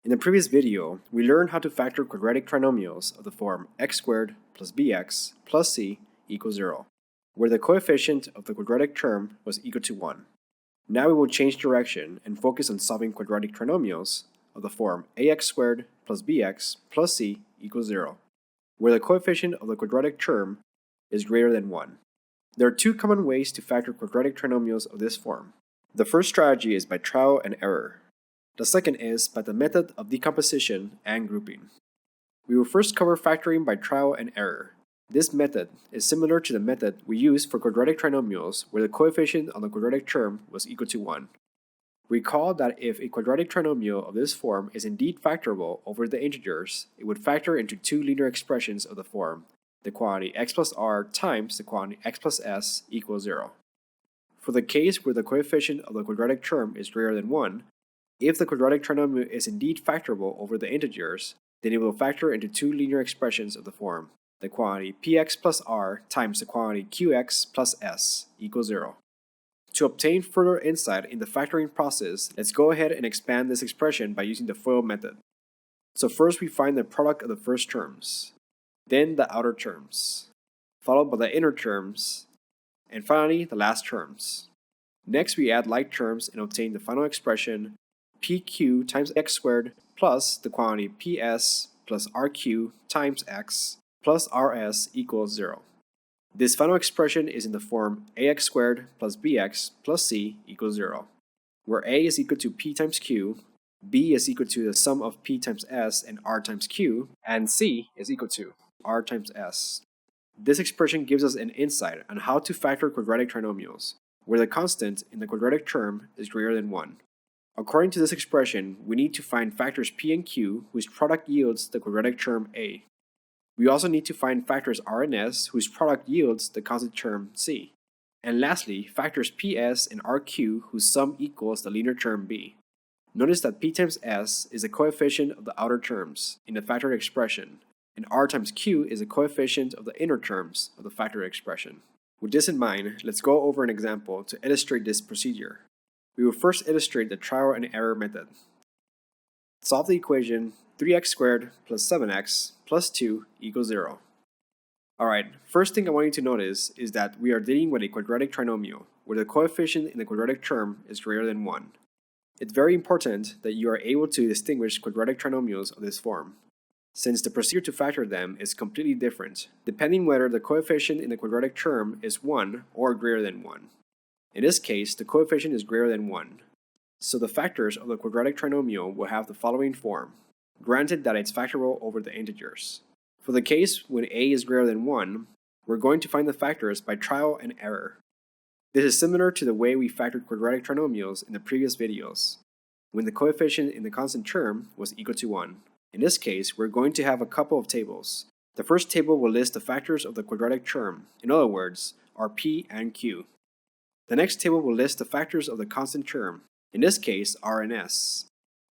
In the previous video, we learned how to factor quadratic trinomials of the form x squared plus bx plus c equals 0, where the coefficient of the quadratic term was equal to 1. Now we will change direction and focus on solving quadratic trinomials of the form ax squared plus bx plus c equals 0, where the coefficient of the quadratic term is greater than 1. There are two common ways to factor quadratic trinomials of this form. The first strategy is by trial and error. The second is by the method of decomposition and grouping. We will first cover factoring by trial and error. This method is similar to the method we used for quadratic trinomials where the coefficient on the quadratic term was equal to 1. Recall that if a quadratic trinomial of this form is indeed factorable over the integers, it would factor into two linear expressions of the form, the quantity x plus r times the quantity x plus s equals 0. For the case where the coefficient of the quadratic term is greater than 1, if the quadratic trinomial is indeed factorable over the integers, then it will factor into two linear expressions of the form, the quantity px plus r times the quantity qx plus s equals 0. To obtain further insight in the factoring process, let's go ahead and expand this expression by using the FOIL method. So first we find the product of the first terms, then the outer terms, followed by the inner terms, and finally the last terms. Next we add like terms and obtain the final expression pq times x squared plus the quantity ps plus rq times x plus rs equals 0. This final expression is in the form ax squared plus bx plus c equals 0, where a is equal to p times q, b is equal to the sum of p times s and r times q, and c is equal to r times s. This expression gives us an insight on how to factor quadratic trinomials, where the constant in the quadratic term is greater than 1. According to this expression, we need to find factors p and q whose product yields the quadratic term a. We also need to find factors r and s whose product yields the constant term c. And lastly, factors ps and rq whose sum equals the linear term b. Notice that p times s is a coefficient of the outer terms in the factored expression, and r times q is a coefficient of the inner terms of the factored expression. With this in mind, let's go over an example to illustrate this procedure. We will first illustrate the trial and error method. Solve the equation 3x squared plus 7x plus 2 equals 0. Alright, first thing I want you to notice is that we are dealing with a quadratic trinomial, where the coefficient in the quadratic term is greater than 1. It's very important that you are able to distinguish quadratic trinomials of this form, since the procedure to factor them is completely different, depending whether the coefficient in the quadratic term is 1 or greater than 1. In this case, the coefficient is greater than 1, so the factors of the quadratic trinomial will have the following form, granted that it's factorable over the integers. For the case when a is greater than 1, we're going to find the factors by trial and error. This is similar to the way we factored quadratic trinomials in the previous videos, when the coefficient in the constant term was equal to 1. In this case, we're going to have a couple of tables. The first table will list the factors of the quadratic term, in other words, our p and q. The next table will list the factors of the constant term, in this case, r and s.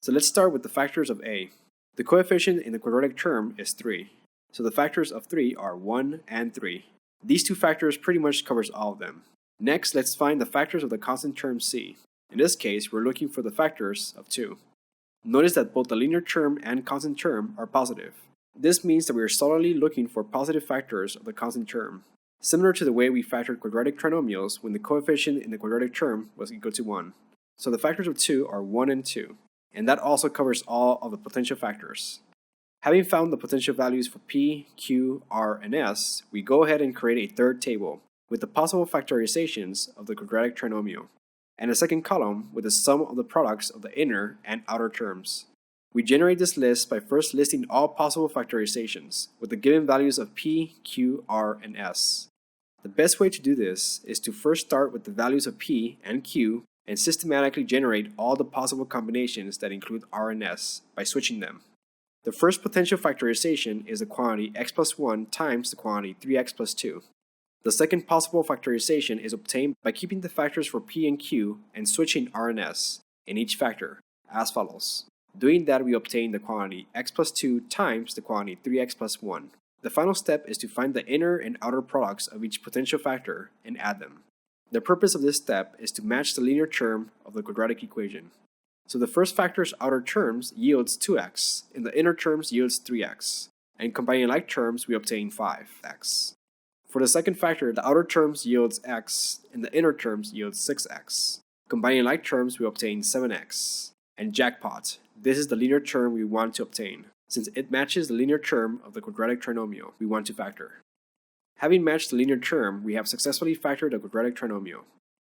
So let's start with the factors of a. The coefficient in the quadratic term is 3, so the factors of 3 are 1 and 3. These two factors pretty much covers all of them. Next, let's find the factors of the constant term c. In this case, we're looking for the factors of 2. Notice that both the linear term and constant term are positive. This means that we are solely looking for positive factors of the constant term, similar to the way we factored quadratic trinomials when the coefficient in the quadratic term was equal to 1. So the factors of 2 are 1 and 2, and that also covers all of the potential factors. Having found the potential values for p, q, r, and s, we go ahead and create a third table with the possible factorizations of the quadratic trinomial, and a second column with the sum of the products of the inner and outer terms. We generate this list by first listing all possible factorizations with the given values of p, q, r, and s. The best way to do this is to first start with the values of p and q and systematically generate all the possible combinations that include r and s by switching them. The first potential factorization is the quantity x plus 1 times the quantity 3x plus 2. The second possible factorization is obtained by keeping the factors for p and q and switching r and s in each factor, as follows. Doing that, we obtain the quantity x plus 2 times the quantity 3x plus 1. The final step is to find the inner and outer products of each potential factor and add them. The purpose of this step is to match the linear term of the quadratic equation. So the first factor's outer terms yields 2x, and the inner terms yields 3x, and combining like terms we obtain 5x. For the second factor, the outer terms yields x, and the inner terms yields 6x. Combining like terms we obtain 7x. And jackpot, this is the linear term we want to obtain, since it matches the linear term of the quadratic trinomial we want to factor. Having matched the linear term, we have successfully factored the quadratic trinomial.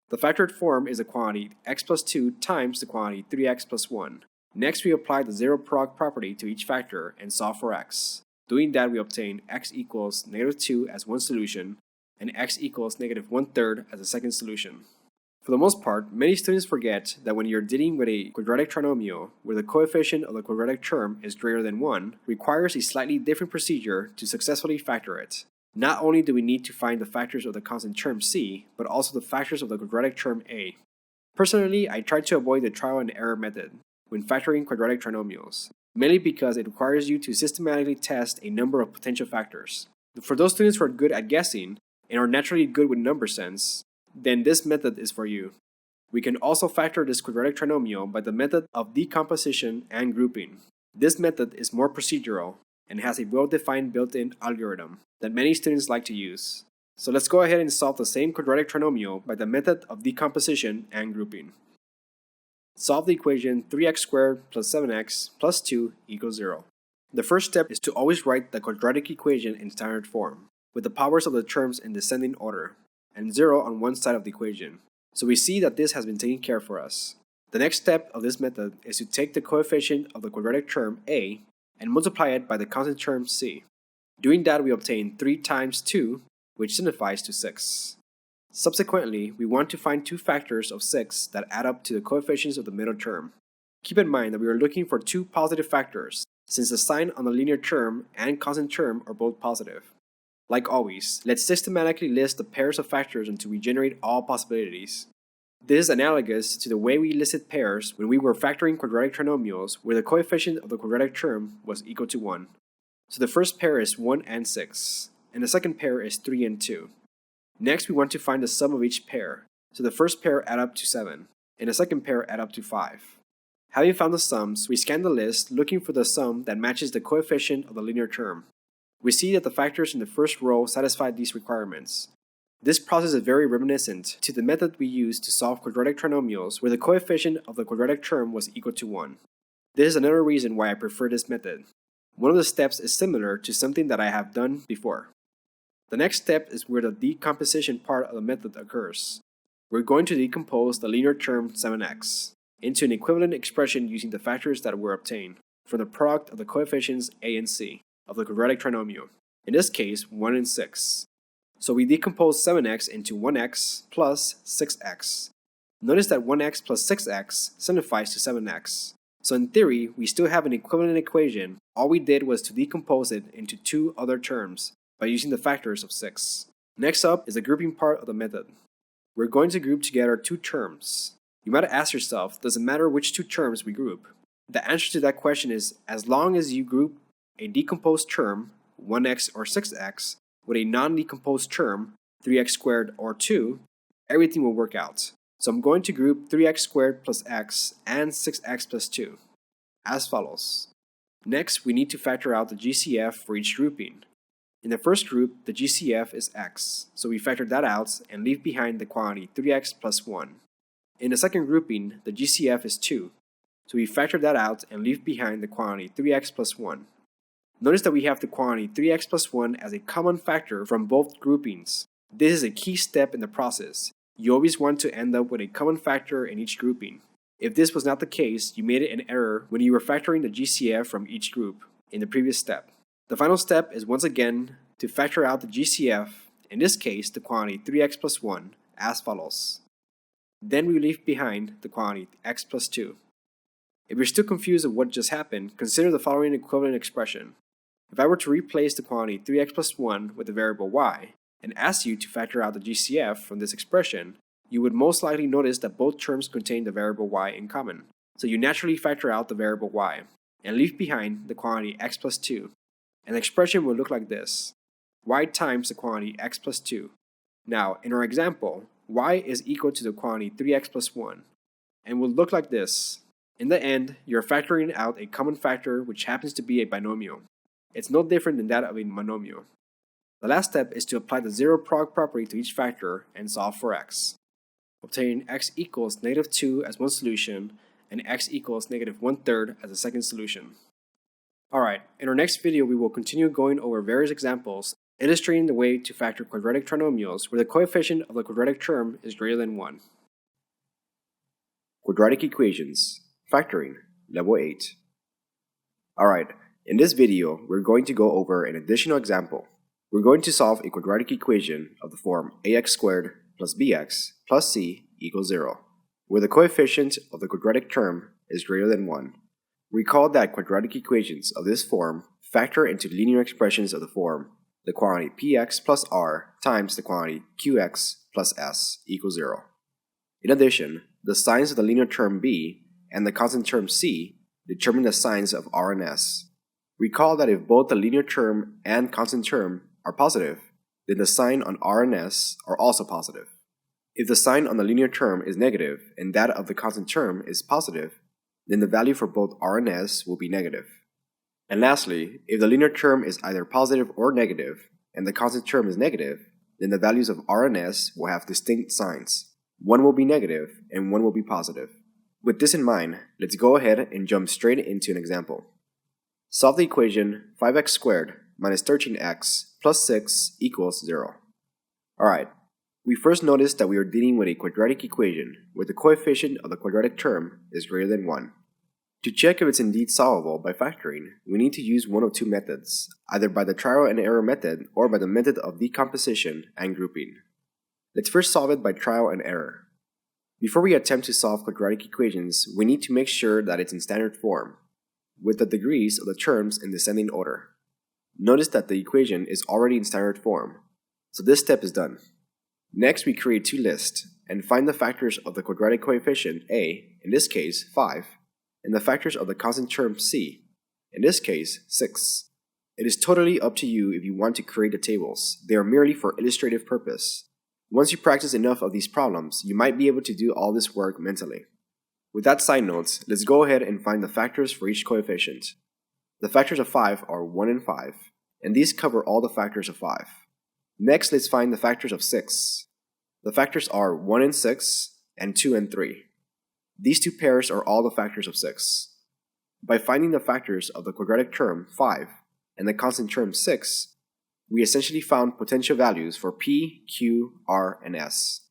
The factored form is the quantity x plus 2 times the quantity 3x plus 1. Next, we apply the zero product property to each factor and solve for x. Doing that, we obtain x equals negative 2 as one solution, and x equals negative 1/3 as a second solution. For the most part, many students forget that when you're dealing with a quadratic trinomial where the coefficient of the quadratic term is greater than 1, requires a slightly different procedure to successfully factor it. Not only do we need to find the factors of the constant term c, but also the factors of the quadratic term a. Personally, I try to avoid the trial and error method when factoring quadratic trinomials, mainly because it requires you to systematically test a number of potential factors. For those students who are good at guessing and are naturally good with number sense, then this method is for you. We can also factor this quadratic trinomial by the method of decomposition and grouping. This method is more procedural and has a well-defined built-in algorithm that many students like to use. So let's go ahead and solve the same quadratic trinomial by the method of decomposition and grouping. Solve the equation 3x squared plus 7x plus 2 equals 0. The first step is to always write the quadratic equation in standard form, with the powers of the terms in descending order, and 0 on one side of the equation. So we see that this has been taken care for us. The next step of this method is to take the coefficient of the quadratic term a and multiply it by the constant term c. Doing that, we obtain 3 times 2, which signifies to 6. Subsequently, we want to find two factors of 6 that add up to the coefficients of the middle term. Keep in mind that we are looking for two positive factors, since the sign on the linear term and constant term are both positive. Like always, let's systematically list the pairs of factors until we generate all possibilities. This is analogous to the way we listed pairs when we were factoring quadratic trinomials where the coefficient of the quadratic term was equal to 1. So the first pair is 1 and 6, and the second pair is 3 and 2. Next, we want to find the sum of each pair, so the first pair add up to 7, and the second pair add up to 5. Having found the sums, we scan the list looking for the sum that matches the coefficient of the linear term. We see that the factors in the first row satisfy these requirements. This process is very reminiscent to the method we used to solve quadratic trinomials where the coefficient of the quadratic term was equal to 1. This is another reason why I prefer this method. One of the steps is similar to something that I have done before. The next step is where the decomposition part of the method occurs. We're going to decompose the linear term 7x into an equivalent expression using the factors that were obtained from the product of the coefficients a and c of the quadratic trinomial, in this case 1 and 6. So we decompose 7x into 1x plus 6x. Notice that 1x plus 6x signifies to 7x. So in theory, we still have an equivalent equation. All we did was to decompose it into two other terms by using the factors of 6. Next up is the grouping part of the method. We're going to group together two terms. You might ask yourself, does it matter which two terms we group? The answer to that question is, as long as you group a decomposed term, 1x or 6x, with a non-decomposed term, 3x squared or 2, everything will work out. So I'm going to group 3x squared plus x and 6x plus 2, as follows. Next, we need to factor out the GCF for each grouping. In the first group, the GCF is x, so we factor that out and leave behind the quantity 3x plus 1. In the second grouping, the GCF is 2, so we factor that out and leave behind the quantity 3x plus 1. Notice that we have the quantity 3x plus 1 as a common factor from both groupings. This is a key step in the process. You always want to end up with a common factor in each grouping. If this was not the case, you made an error when you were factoring the GCF from each group in the previous step. The final step is once again to factor out the GCF, in this case the quantity 3x plus 1, as follows. Then we leave behind the quantity x plus 2. If you're still confused of what just happened, consider the following equivalent expression. If I were to replace the quantity 3x plus 1 with the variable y, and ask you to factor out the GCF from this expression, you would most likely notice that both terms contain the variable y in common. So you naturally factor out the variable y, and leave behind the quantity x plus 2. And the expression will look like this. Y times the quantity x plus 2. Now, in our example, y is equal to the quantity 3x plus 1, and will look like this. In the end, you're factoring out a common factor which happens to be a binomial. It's no different than that of a monomial. The last step is to apply the zero product property to each factor and solve for x, obtaining x equals -2 as one solution and x equals -1/3 as a second solution. Alright, in our next video we will continue going over various examples illustrating the way to factor quadratic trinomials where the coefficient of the quadratic term is greater than 1. Quadratic equations. Factoring. Level 8. Alright, in this video we're going to go over an additional example. We're going to solve a quadratic equation of the form ax squared plus bx plus c equals 0, where the coefficient of the quadratic term is greater than 1. Recall that quadratic equations of this form factor into linear expressions of the form the quantity px plus r times the quantity qx plus s equals 0. In addition, the signs of the linear term b and the constant term c determine the signs of r and s. Recall that if both the linear term and constant term are positive, then the sign on r and s are also positive. If the sign on the linear term is negative and that of the constant term is positive, then the value for both r and s will be negative. And lastly, if the linear term is either positive or negative, and the constant term is negative, then the values of r and s will have distinct signs. One will be negative and one will be positive. With this in mind, let's go ahead and jump straight into an example. Solve the equation 5x squared minus 13x plus 6 equals 0. Alright, we first noticed that we are dealing with a quadratic equation where the coefficient of the quadratic term is greater than 1. To check if it's indeed solvable by factoring, we need to use one of two methods, either by the trial and error method or by the method of decomposition and grouping. Let's first solve it by trial and error. Before we attempt to solve quadratic equations, we need to make sure that it's in standard form, with the degrees of the terms in descending order. Notice that the equation is already in standard form, so this step is done. Next, we create two lists and find the factors of the quadratic coefficient a, in this case 5, and the factors of the constant term c, in this case 6. It is totally up to you if you want to create the tables. They are merely for illustrative purpose. Once you practice enough of these problems, you might be able to do all this work mentally. With that side note, let's go ahead and find the factors for each coefficient. The factors of 5 are 1 and 5, and these cover all the factors of 5. Next, let's find the factors of 6. The factors are 1 and 6, and 2 and 3. These two pairs are all the factors of 6. By finding the factors of the quadratic term 5 and the constant term 6, we essentially found potential values for p, q, r, and s.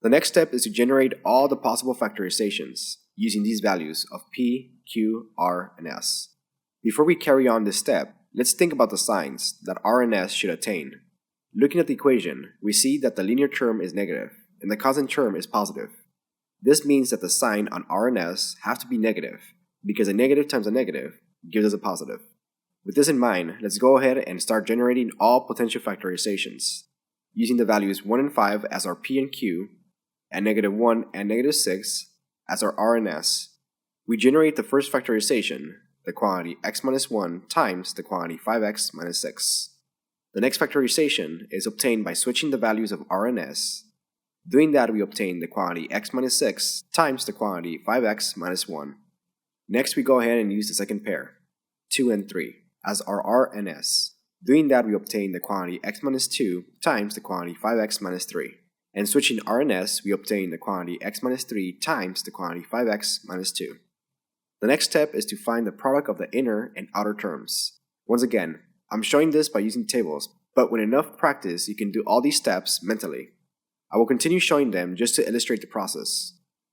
The next step is to generate all the possible factorizations using these values of p, q, r, and s. Before we carry on this step, let's think about the signs that r and s should attain. Looking at the equation, we see that the linear term is negative and the constant term is positive. This means that the sign on r and s have to be negative, because a negative times a negative gives us a positive. With this in mind, let's go ahead and start generating all potential factorizations. Using the values 1 and 5 as our p and q, and negative 1 and negative 6 as our r and s, we generate the first factorization, the quantity x minus 1 times the quantity 5x minus 6. The next factorization is obtained by switching the values of r and s. Doing that, we obtain the quantity x minus 6 times the quantity 5x minus 1. Next, we go ahead and use the second pair, 2 and 3, as our r and s. Doing that, we obtain the quantity x minus 2 times the quantity 5x minus 3. And switching r and s, we obtain the quantity x minus 3 times the quantity 5x minus 2. The next step is to find the product of the inner and outer terms. Once again, I'm showing this by using tables, but with enough practice, you can do all these steps mentally. I will continue showing them just to illustrate the process.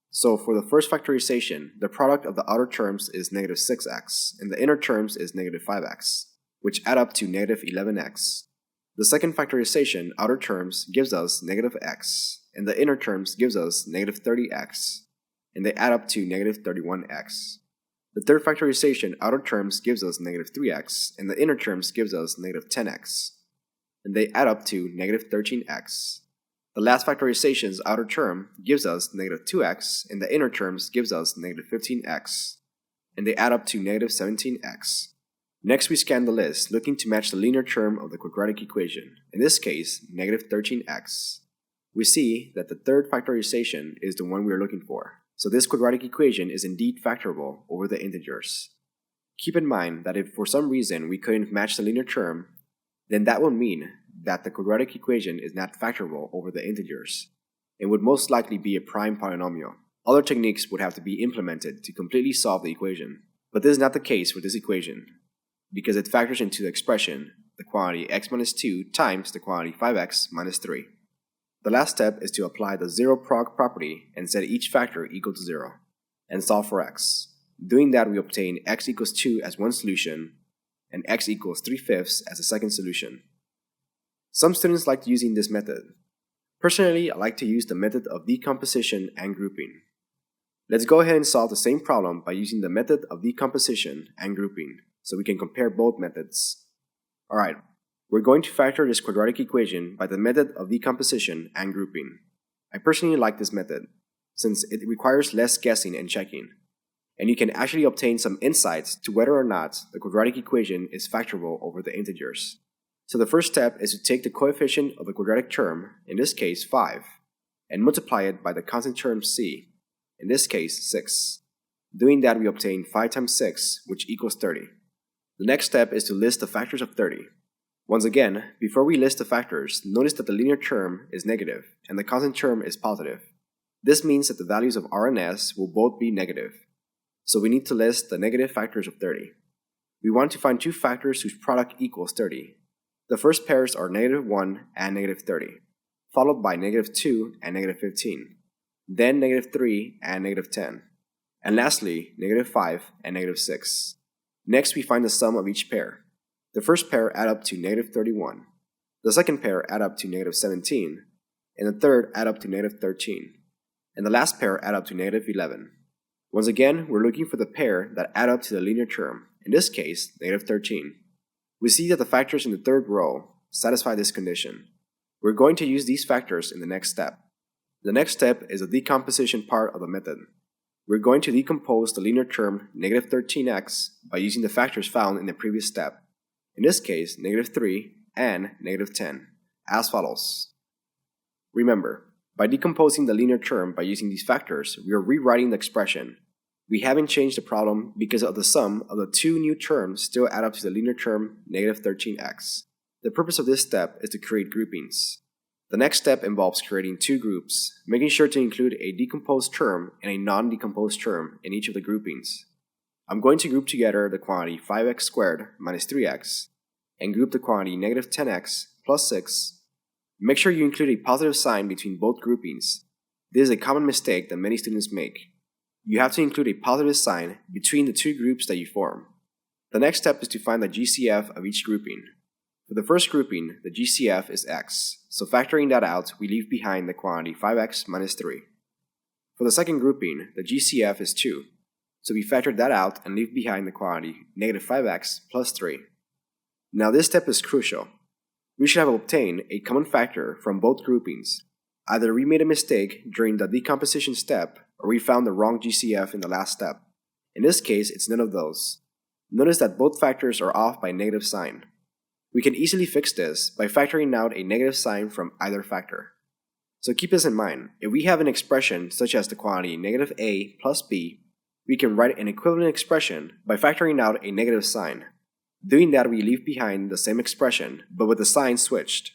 So for the first factorization, the product of the outer terms is negative 6x, and the inner terms is negative 5x, which add up to negative 11x. The second factorization, outer terms, gives us negative x, and the inner terms gives us negative 30x, and they add up to negative 31x. The third factorization, outer terms, gives us negative 3x, and the inner terms gives us negative 10x, and they add up to negative 13x. The last factorization's outer term gives us negative 2x, and the inner terms gives us negative 15x, and they add up to negative 17x. Next, we scan the list, looking to match the linear term of the quadratic equation, in this case, negative 13x. We see that the third factorization is the one we are looking for, so this quadratic equation is indeed factorable over the integers. Keep in mind that if for some reason we couldn't match the linear term, then that would mean that the quadratic equation is not factorable over the integers. It would most likely be a prime polynomial. Other techniques would have to be implemented to completely solve the equation. But this is not the case with this equation, because it factors into the expression the quantity x minus 2 times the quantity 5x minus 3. The last step is to apply the zero-prog property and set each factor equal to 0, and solve for x. Doing that, we obtain x equals 2 as one solution, and x equals 3/5 as a second solution. Some students like using this method. Personally, I like to use the method of decomposition and grouping. Let's go ahead and solve the same problem by using the method of decomposition and grouping, so we can compare both methods. Alright, we're going to factor this quadratic equation by the method of decomposition and grouping. I personally like this method, since it requires less guessing and checking, and you can actually obtain some insights to whether or not the quadratic equation is factorable over the integers. So the first step is to take the coefficient of the quadratic term, in this case 5, and multiply it by the constant term c, in this case 6. Doing that, we obtain 5 times 6, which equals 30. The next step is to list the factors of 30. Once again, before we list the factors, notice that the linear term is negative and the constant term is positive. This means that the values of r and s will both be negative. So we need to list the negative factors of 30. We want to find two factors whose product equals 30. The first pairs are -1 and -30, followed by -2 and -15, then -3 and -10, and lastly -5 and -6. Next, we find the sum of each pair. The first pair add up to -31, the second pair add up to -17, and the third add up to -13, and the last pair add up to -11. Once again, we're looking for the pair that add up to the linear term, in this case, -13. We see that the factors in the third row satisfy this condition. We're going to use these factors in the next step. The next step is the decomposition part of the method. We're going to decompose the linear term -13x by using the factors found in the previous step, in this case, -3 and -10, as follows. Remember, by decomposing the linear term by using these factors, we are rewriting the expression. We haven't changed the problem because of the sum of the two new terms still add up to the linear term -13x. The purpose of this step is to create groupings. The next step involves creating two groups, making sure to include a decomposed term and a non-decomposed term in each of the groupings. I'm going to group together the quantity 5x squared minus 3x and group the quantity -10x plus 6. Make sure you include a positive sign between both groupings. This is a common mistake that many students make. You have to include a positive sign between the two groups that you form. The next step is to find the GCF of each grouping. For the first grouping, the GCF is x, so factoring that out, we leave behind the quantity 5x minus 3. For the second grouping, the GCF is 2, so we factor that out and leave behind the quantity -5x plus 3. Now this step is crucial. We should have obtained a common factor from both groupings. Either we made a mistake during the decomposition step, or we found the wrong GCF in the last step. In this case, it's none of those. Notice that both factors are off by a negative sign. We can easily fix this by factoring out a negative sign from either factor. So keep this in mind. If we have an expression such as the quantity -a plus b, we can write an equivalent expression by factoring out a negative sign. Doing that, we leave behind the same expression, but with the sign switched.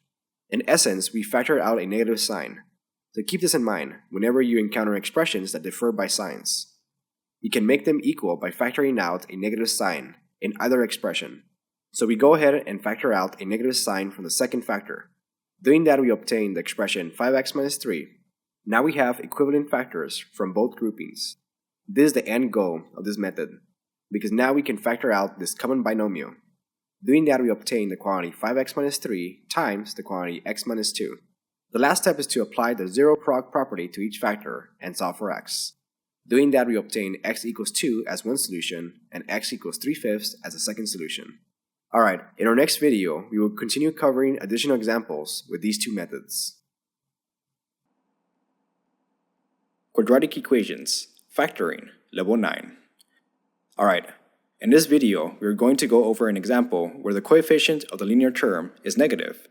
In essence, we factor out a negative sign. So keep this in mind whenever you encounter expressions that differ by signs. You can make them equal by factoring out a negative sign in either expression. So we go ahead and factor out a negative sign from the second factor. Doing that, we obtain the expression 5x minus 3. Now we have equivalent factors from both groupings. This is the end goal of this method, because now we can factor out this common binomial. Doing that, we obtain the quantity 5x minus 3 times the quantity x minus 2. The last step is to apply the zero product property to each factor and solve for x. Doing that, we obtain x equals 2 as one solution and x equals 3/5 as a second solution. Alright, in our next video, we will continue covering additional examples with these two methods. Quadratic equations, factoring, level 9. Alright, in this video, we are going to go over an example where the coefficient of the linear term is negative,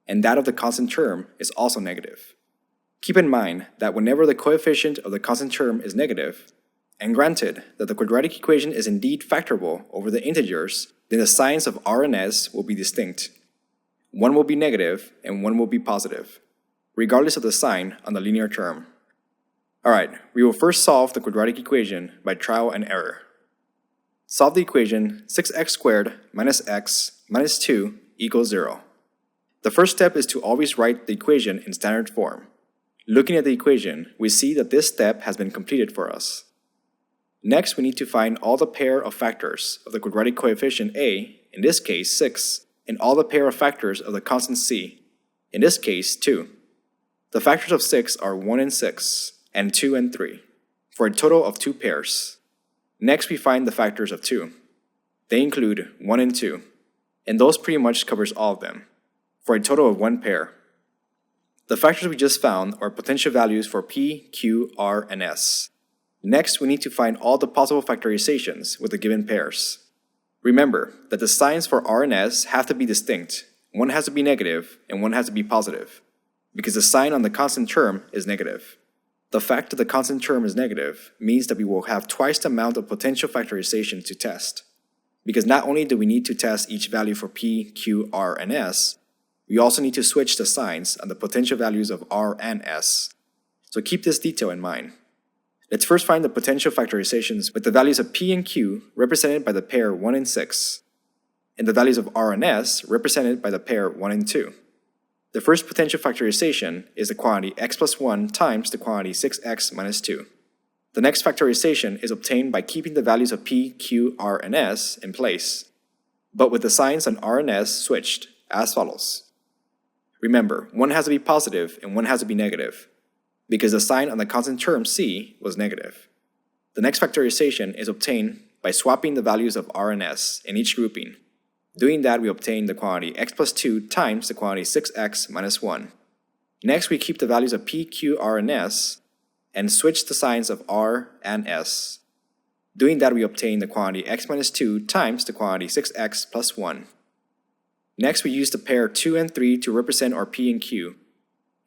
and that of the constant term is also negative. Keep in mind that whenever the coefficient of the constant term is negative, and granted that the quadratic equation is indeed factorable over the integers, then the signs of r and s will be distinct. One will be negative and one will be positive, regardless of the sign on the linear term. Alright, we will first solve the quadratic equation by trial and error. Solve the equation 6x squared minus x minus 2 equals 0. The first step is to always write the equation in standard form. Looking at the equation, we see that this step has been completed for us. Next, we need to find all the pair of factors of the quadratic coefficient a, in this case 6, and all the pair of factors of the constant c, in this case 2. The factors of 6 are 1 and 6, and 2 and 3, for a total of 2 pairs. Next, we find the factors of 2. They include 1 and 2, and those pretty much covers all of them, for a total of 1 pair. The factors we just found are potential values for p, q, r, and s. Next, we need to find all the possible factorizations with the given pairs. Remember that the signs for r and s have to be distinct. One has to be negative and one has to be positive, because the sign on the constant term is negative. The fact that the constant term is negative means that we will have twice the amount of potential factorization to test, because not only do we need to test each value for p, q, r, and s, we also need to switch the signs on the potential values of r and s. So keep this detail in mind. Let's first find the potential factorizations with the values of p and q represented by the pair 1 and 6, and the values of r and s represented by the pair 1 and 2. The first potential factorization is the quantity x plus 1 times the quantity 6x minus 2. The next factorization is obtained by keeping the values of p, q, r, and s in place, but with the signs on r and s switched, as follows. Remember, one has to be positive and one has to be negative, because the sign on the constant term c was negative. The next factorization is obtained by swapping the values of r and s in each grouping. Doing that, we obtain the quantity x plus 2 times the quantity 6x minus 1. Next, we keep the values of p, q, r, and s, and switch the signs of r and s. Doing that, we obtain the quantity x minus 2 times the quantity 6x plus 1. Next, we use the pair 2 and 3 to represent our p and q,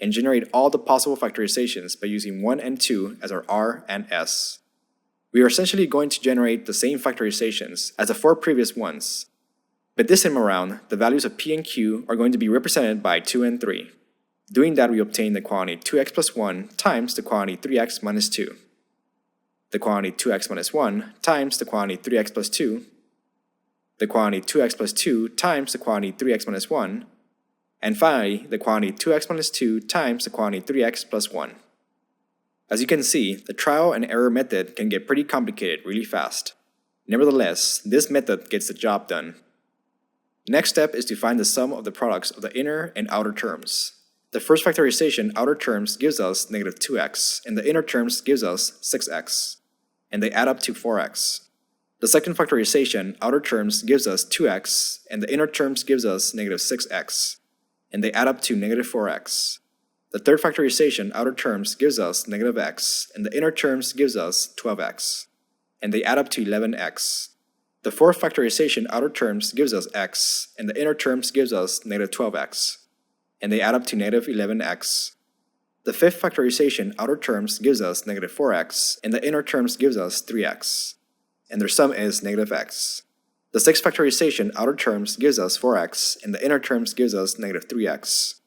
and generate all the possible factorizations by using 1 and 2 as our r and s. We are essentially going to generate the same factorizations as the 4 previous ones, but this time around, the values of p and q are going to be represented by 2 and 3. Doing that, we obtain the quantity 2x plus 1 times the quantity 3x minus 2, the quantity 2x minus 1 times the quantity 3x plus 2, the quantity 2x plus 2 times the quantity 3x minus 1, and finally, the quantity 2x minus 2 times the quantity 3x plus 1. As you can see, the trial and error method can get pretty complicated really fast. Nevertheless, this method gets the job done. Next step is to find the sum of the products of the inner and outer terms. The first factorization, outer terms, gives us negative 2x, and the inner terms gives us 6x, and they add up to 4x. The second factorization, outer terms, gives us 2x, and the inner terms gives us negative 6x, and they add up to negative 4x. The third factorization, outer terms, gives us negative x, and the inner terms gives us 12x, and they add up to 11x. The fourth factorization, outer terms, gives us x, and the inner terms gives us negative 12x, and they add up to negative 11x. The fifth factorization, outer terms, gives us negative 4x, and the inner terms gives us 3x, and their sum is negative x. The sixth factorization, outer terms, gives us 4x, and the inner terms gives us negative 3x,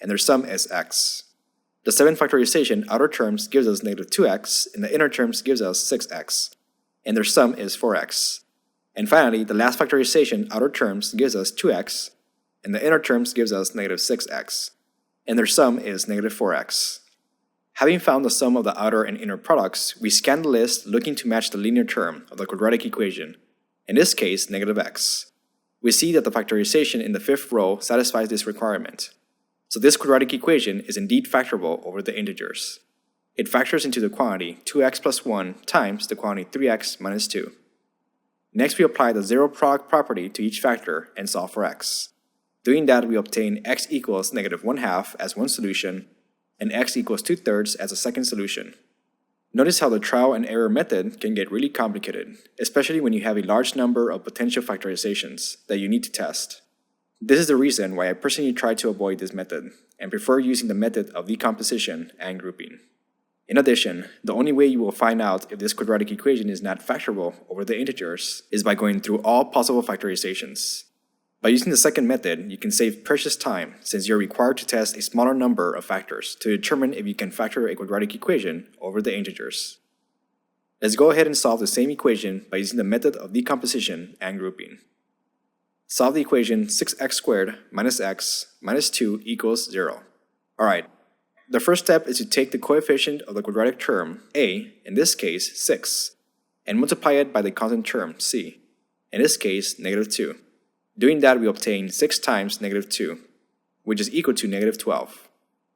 and their sum is x. The seventh factorization, outer terms, gives us negative 2x, and the inner terms gives us 6x, and their sum is 4x. And finally, the last factorization, outer terms, gives us 2x, and the inner terms gives us negative 6x, and their sum is negative 4x. Having found the sum of the outer and inner products, we scan the list looking to match the linear term of the quadratic equation, in this case, negative x. We see that the factorization in the fifth row satisfies this requirement. So this quadratic equation is indeed factorable over the integers. It factors into the quantity 2x plus 1 times the quantity 3x minus 2. Next, we apply the zero product property to each factor and solve for x. Doing that, we obtain x equals negative 1/2 as one solution, and x equals 2/3 as a second solution. Notice how the trial and error method can get really complicated, especially when you have a large number of potential factorizations that you need to test. This is the reason why I personally try to avoid this method and prefer using the method of decomposition and grouping. In addition, the only way you will find out if this quadratic equation is not factorable over the integers is by going through all possible factorizations. By using the second method, you can save precious time since you're required to test a smaller number of factors to determine if you can factor a quadratic equation over the integers. Let's go ahead and solve the same equation by using the method of decomposition and grouping. Solve the equation 6x squared minus x minus 2 equals 0. Alright, the first step is to take the coefficient of the quadratic term, a, in this case 6, and multiply it by the constant term, c, in this case negative 2. Doing that, we obtain 6 times negative 2, which is equal to negative 12.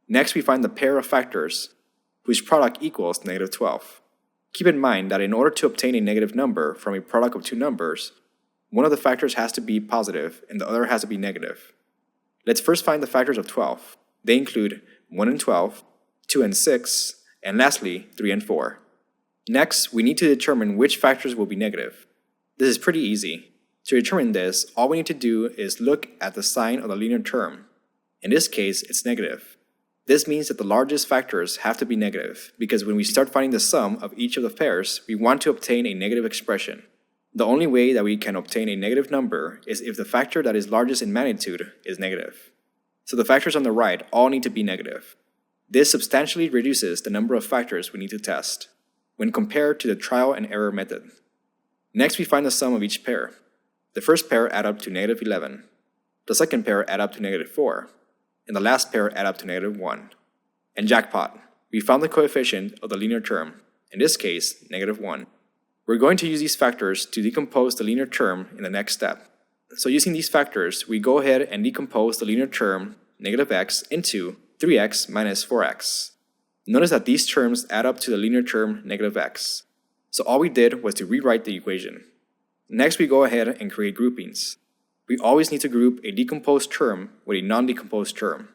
Next, we find the pair of factors whose product equals negative 12. Keep in mind that in order to obtain a negative number from a product of two numbers, one of the factors has to be positive and the other has to be negative. Let's first find the factors of 12. They include 1 and 12, 2 and 6, and lastly, 3 and 4. Next, we need to determine which factors will be negative. This is pretty easy. To determine this, all we need to do is look at the sign of the linear term. In this case, it's negative. This means that the largest factors have to be negative, because when we start finding the sum of each of the pairs, we want to obtain a negative expression. The only way that we can obtain a negative number is if the factor that is largest in magnitude is negative. So the factors on the right all need to be negative. This substantially reduces the number of factors we need to test. when compared to the trial and error method. Next, we find the sum of each pair. The first pair add up to negative 11. The second pair add up to negative 4. And the last pair add up to negative 1. And jackpot, we found the coefficient of the linear term, in this case, negative 1. We're going to use these factors to decompose the linear term in the next step. So using these factors, we go ahead and decompose the linear term, negative x, into 3x minus 4x. Notice that these terms add up to the linear term negative x. So all we did was to rewrite the equation. Next, we go ahead and create groupings. We always need to group a decomposed term with a non-decomposed term.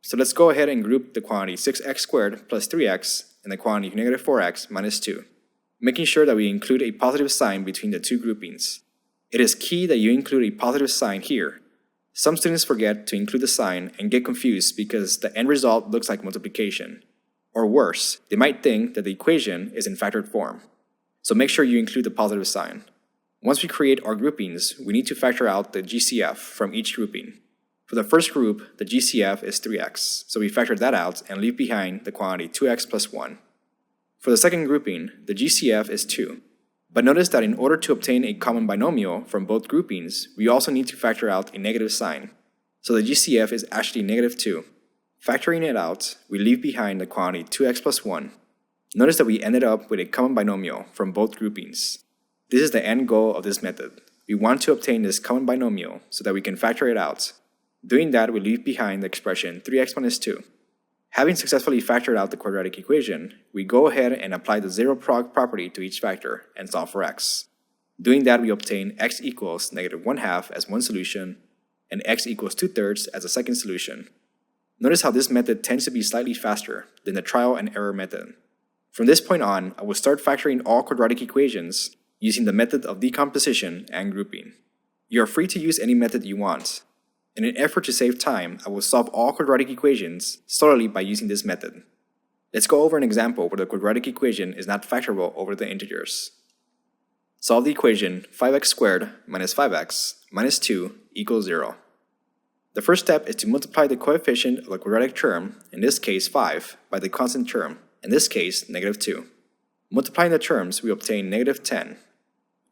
So let's go ahead and group the quantity 6x squared plus 3x and the quantity negative 4x minus 2, making sure that we include a positive sign between the two groupings. It is key that you include a positive sign here. Some students forget to include the sign and get confused because the end result looks like multiplication. Or worse, they might think that the equation is in factored form. So make sure you include the positive sign. Once we create our groupings, we need to factor out the GCF from each grouping. For the first group, the GCF is 3x, so we factor that out and leave behind the quantity 2x plus 1. For the second grouping, the GCF is 2. But notice that in order to obtain a common binomial from both groupings, we also need to factor out a negative sign. So the GCF is actually negative 2. Factoring it out, we leave behind the quantity 2x plus 1. Notice that we ended up with a common binomial from both groupings. This is the end goal of this method. We want to obtain this common binomial so that we can factor it out. Doing that, we leave behind the expression 3x minus 2. Having successfully factored out the quadratic equation, we go ahead and apply the zero product property to each factor and solve for x. Doing that, we obtain x equals negative 1/2 as one solution and x equals 2/3 as a second solution. Notice how this method tends to be slightly faster than the trial and error method. From this point on, I will start factoring all quadratic equations using the method of decomposition and grouping. You are free to use any method you want. In an effort to save time, I will solve all quadratic equations solely by using this method. Let's go over an example where the quadratic equation is not factorable over the integers. Solve the equation 5x squared minus 5x minus 2 equals 0. The first step is to multiply the coefficient of the quadratic term, in this case 5, by the constant term, in this case negative 2. Multiplying the terms, we obtain negative 10.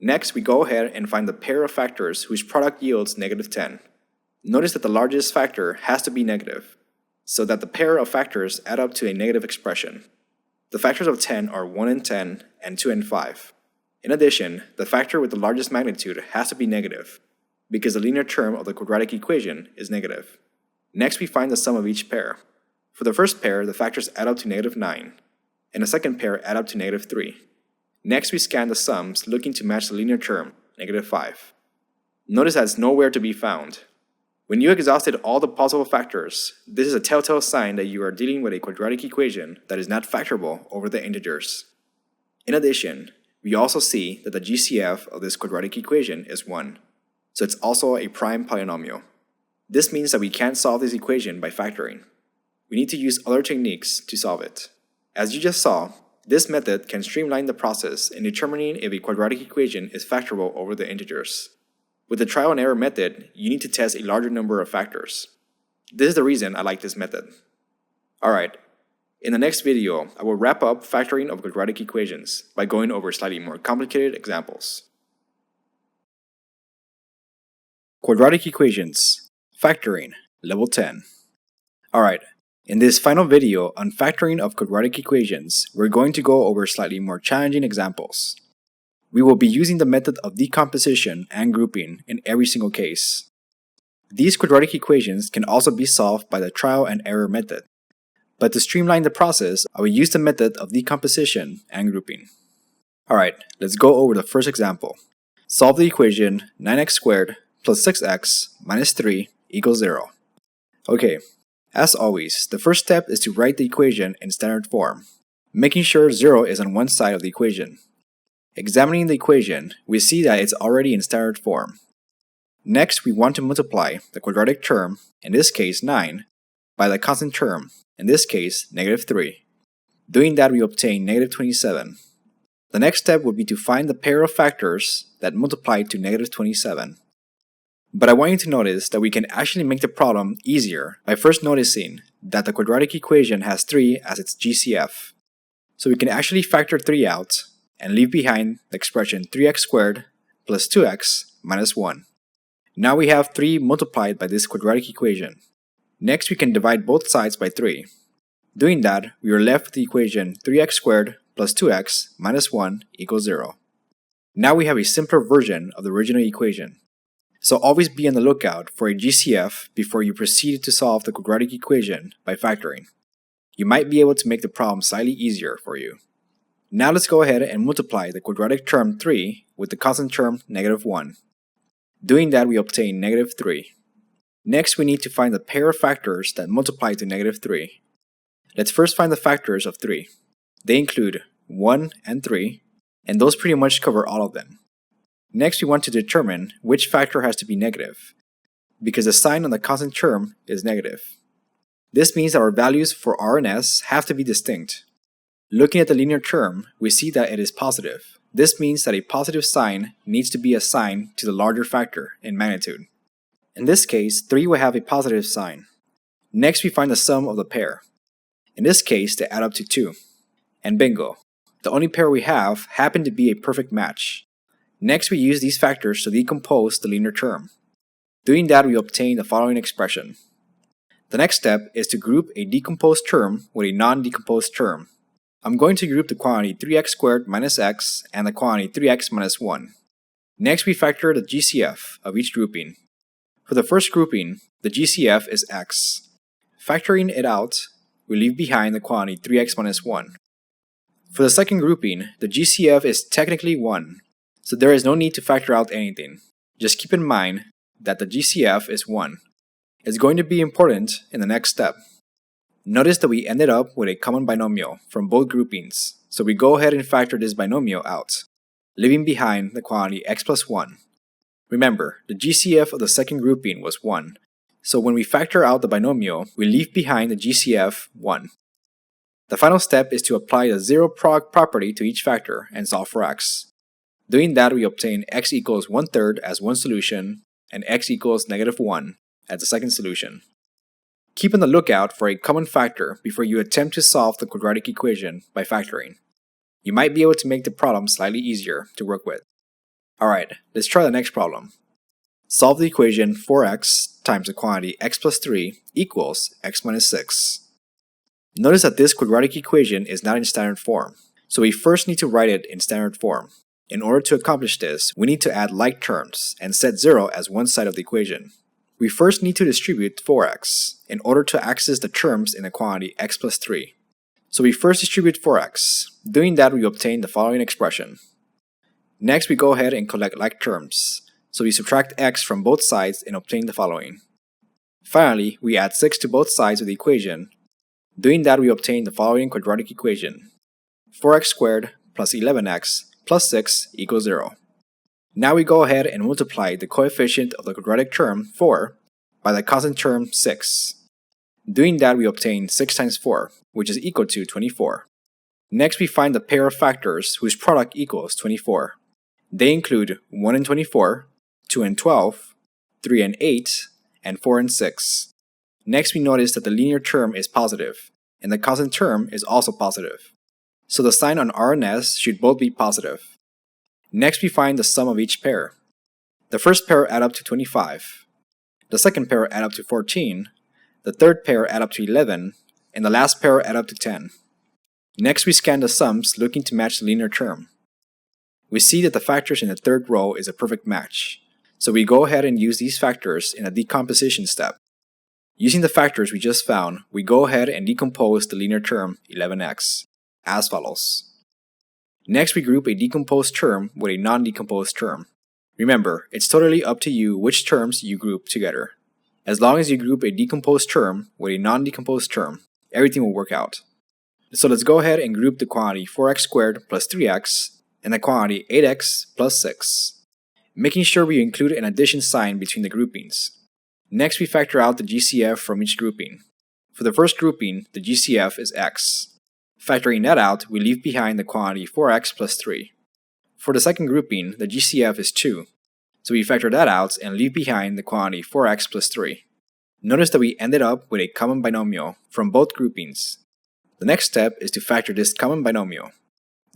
Next, we go ahead and find the pair of factors whose product yields negative 10. Notice that the largest factor has to be negative, so that the pair of factors add up to a negative expression. The factors of 10 are 1 and 10 and 2 and 5. In addition, the factor with the largest magnitude has to be negative, because the linear term of the quadratic equation is negative. Next, we find the sum of each pair. For the first pair, the factors add up to negative 9, and the second pair add up to negative 3. Next, we scan the sums looking to match the linear term, negative 5. Notice that it's nowhere to be found. When you exhausted all the possible factors, this is a telltale sign that you are dealing with a quadratic equation that is not factorable over the integers. In addition, we also see that the GCF of this quadratic equation is 1, so it's also a prime polynomial. This means that we can't solve this equation by factoring. We need to use other techniques to solve it. As you just saw, this method can streamline the process in determining if a quadratic equation is factorable over the integers. With the trial and error method, you need to test a larger number of factors. This is the reason I like this method. Alright, in the next video, I will wrap up factoring of quadratic equations by going over slightly more complicated examples. Quadratic equations, factoring, level 10. Alright, in this final video on factoring of quadratic equations, we're going to go over slightly more challenging examples. We will be using the method of decomposition and grouping in every single case. These quadratic equations can also be solved by the trial and error method. But to streamline the process, I will use the method of decomposition and grouping. Alright, let's go over the first example. Solve the equation 9x squared plus 6x minus 3 equals 0. Okay, as always, the first step is to write the equation in standard form, making sure 0 is on one side of the equation. Examining the equation, we see that it's already in standard form. Next, we want to multiply the quadratic term, in this case 9, by the constant term, in this case negative 3. Doing that, we obtain negative 27. The next step would be to find the pair of factors that multiply to negative 27. But I want you to notice that we can actually make the problem easier by first noticing that the quadratic equation has 3 as its GCF. So we can actually factor 3 out and leave behind the expression 3x squared plus 2x minus 1. Now we have 3 multiplied by this quadratic equation. Next we can divide both sides by 3. Doing that, we are left with the equation 3x squared plus 2x minus 1 equals 0. Now we have a simpler version of the original equation. So always be on the lookout for a GCF before you proceed to solve the quadratic equation by factoring. You might be able to make the problem slightly easier for you. Now let's go ahead and multiply the quadratic term 3 with the constant term -1. Doing that, we obtain -3. Next, we need to find the pair of factors that multiply to -3. Let's first find the factors of 3. They include 1 and 3, and those pretty much cover all of them. Next, we want to determine which factor has to be negative, because the sign on the constant term is negative. This means that our values for R and S have to be distinct. Looking at the linear term, we see that it is positive. This means that a positive sign needs to be assigned to the larger factor in magnitude. In this case, 3 will have a positive sign. Next, we find the sum of the pair. In this case, they add up to 2. And bingo! The only pair we have happened to be a perfect match. Next, we use these factors to decompose the linear term. Doing that, we obtain the following expression. The next step is to group a decomposed term with a non-decomposed term. I'm going to group the quantity 3x squared minus x and the quantity 3x minus 1. Next, we factor the GCF of each grouping. For the first grouping, the GCF is x. Factoring it out, we leave behind the quantity 3x minus 1. For the second grouping, the GCF is technically 1, so there is no need to factor out anything. Just keep in mind that the GCF is 1. It's going to be important in the next step. Notice that we ended up with a common binomial from both groupings, so we go ahead and factor this binomial out, leaving behind the quantity x plus 1. Remember, the GCF of the second grouping was 1, so when we factor out the binomial, we leave behind the GCF 1. The final step is to apply the zero product property to each factor and solve for x. Doing that, we obtain x equals 1/3 as one solution and x equals -1 as the second solution. Keep on the lookout for a common factor before you attempt to solve the quadratic equation by factoring. You might be able to make the problem slightly easier to work with. Alright, let's try the next problem. Solve the equation 4x times the quantity x plus 3 equals x minus 6. Notice that this quadratic equation is not in standard form, so we first need to write it in standard form. In order to accomplish this, we need to add like terms and set 0 as one side of the equation. We first need to distribute 4x in order to access the terms in the quantity x plus 3. So we first distribute 4x. Doing that, we obtain the following expression. Next, we go ahead and collect like terms. So we subtract x from both sides and obtain the following. Finally, we add 6 to both sides of the equation. Doing that, we obtain the following quadratic equation. 4x squared plus 11x plus 6 equals 0. Now we go ahead and multiply the coefficient of the quadratic term 4 by the constant term 6. Doing that, we obtain 6 times 4, which is equal to 24. Next, we find the pair of factors whose product equals 24. They include 1 and 24, 2 and 12, 3 and 8, and 4 and 6. Next, we notice that the linear term is positive, and the constant term is also positive. So the sign on R and S should both be positive. Next, we find the sum of each pair. The first pair add up to 25. The second pair add up to 14. The third pair add up to 11. And the last pair add up to 10. Next, we scan the sums looking to match the linear term. We see that the factors in the third row is a perfect match. So we go ahead and use these factors in a decomposition step. Using the factors we just found, we go ahead and decompose the linear term 11x as follows. Next, we group a decomposed term with a non-decomposed term. Remember, it's totally up to you which terms you group together. As long as you group a decomposed term with a non-decomposed term, everything will work out. So let's go ahead and group the quantity 4x squared plus 3x and the quantity 8x plus 6, making sure we include an addition sign between the groupings. Next, we factor out the GCF from each grouping. For the first grouping, the GCF is x. Factoring that out, we leave behind the quantity 4x plus 3. For the second grouping, the GCF is 2, so we factor that out and leave behind the quantity 4x plus 3. Notice that we ended up with a common binomial from both groupings. The next step is to factor this common binomial.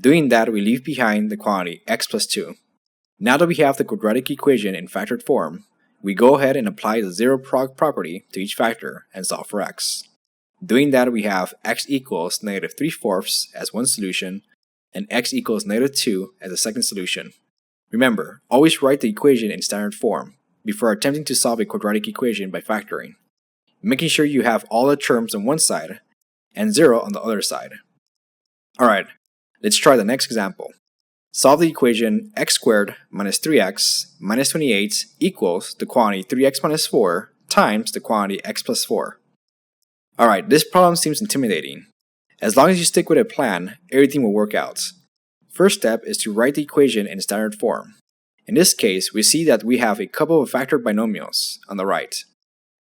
Doing that, we leave behind the quantity x plus 2. Now that we have the quadratic equation in factored form, we go ahead and apply the zero product property to each factor and solve for x. Doing that, we have x equals negative 3/4 as one solution and x equals negative 2 as a second solution. Remember, always write the equation in standard form before attempting to solve a quadratic equation by factoring, making sure you have all the terms on one side and 0 on the other side. Alright, let's try the next example. Solve the equation x squared minus 3x minus 28 equals the quantity 3x minus 4 times the quantity x plus 4. Alright, this problem seems intimidating. As long as you stick with a plan, everything will work out. First step is to write the equation in standard form. In this case, we see that we have a couple of factored binomials on the right.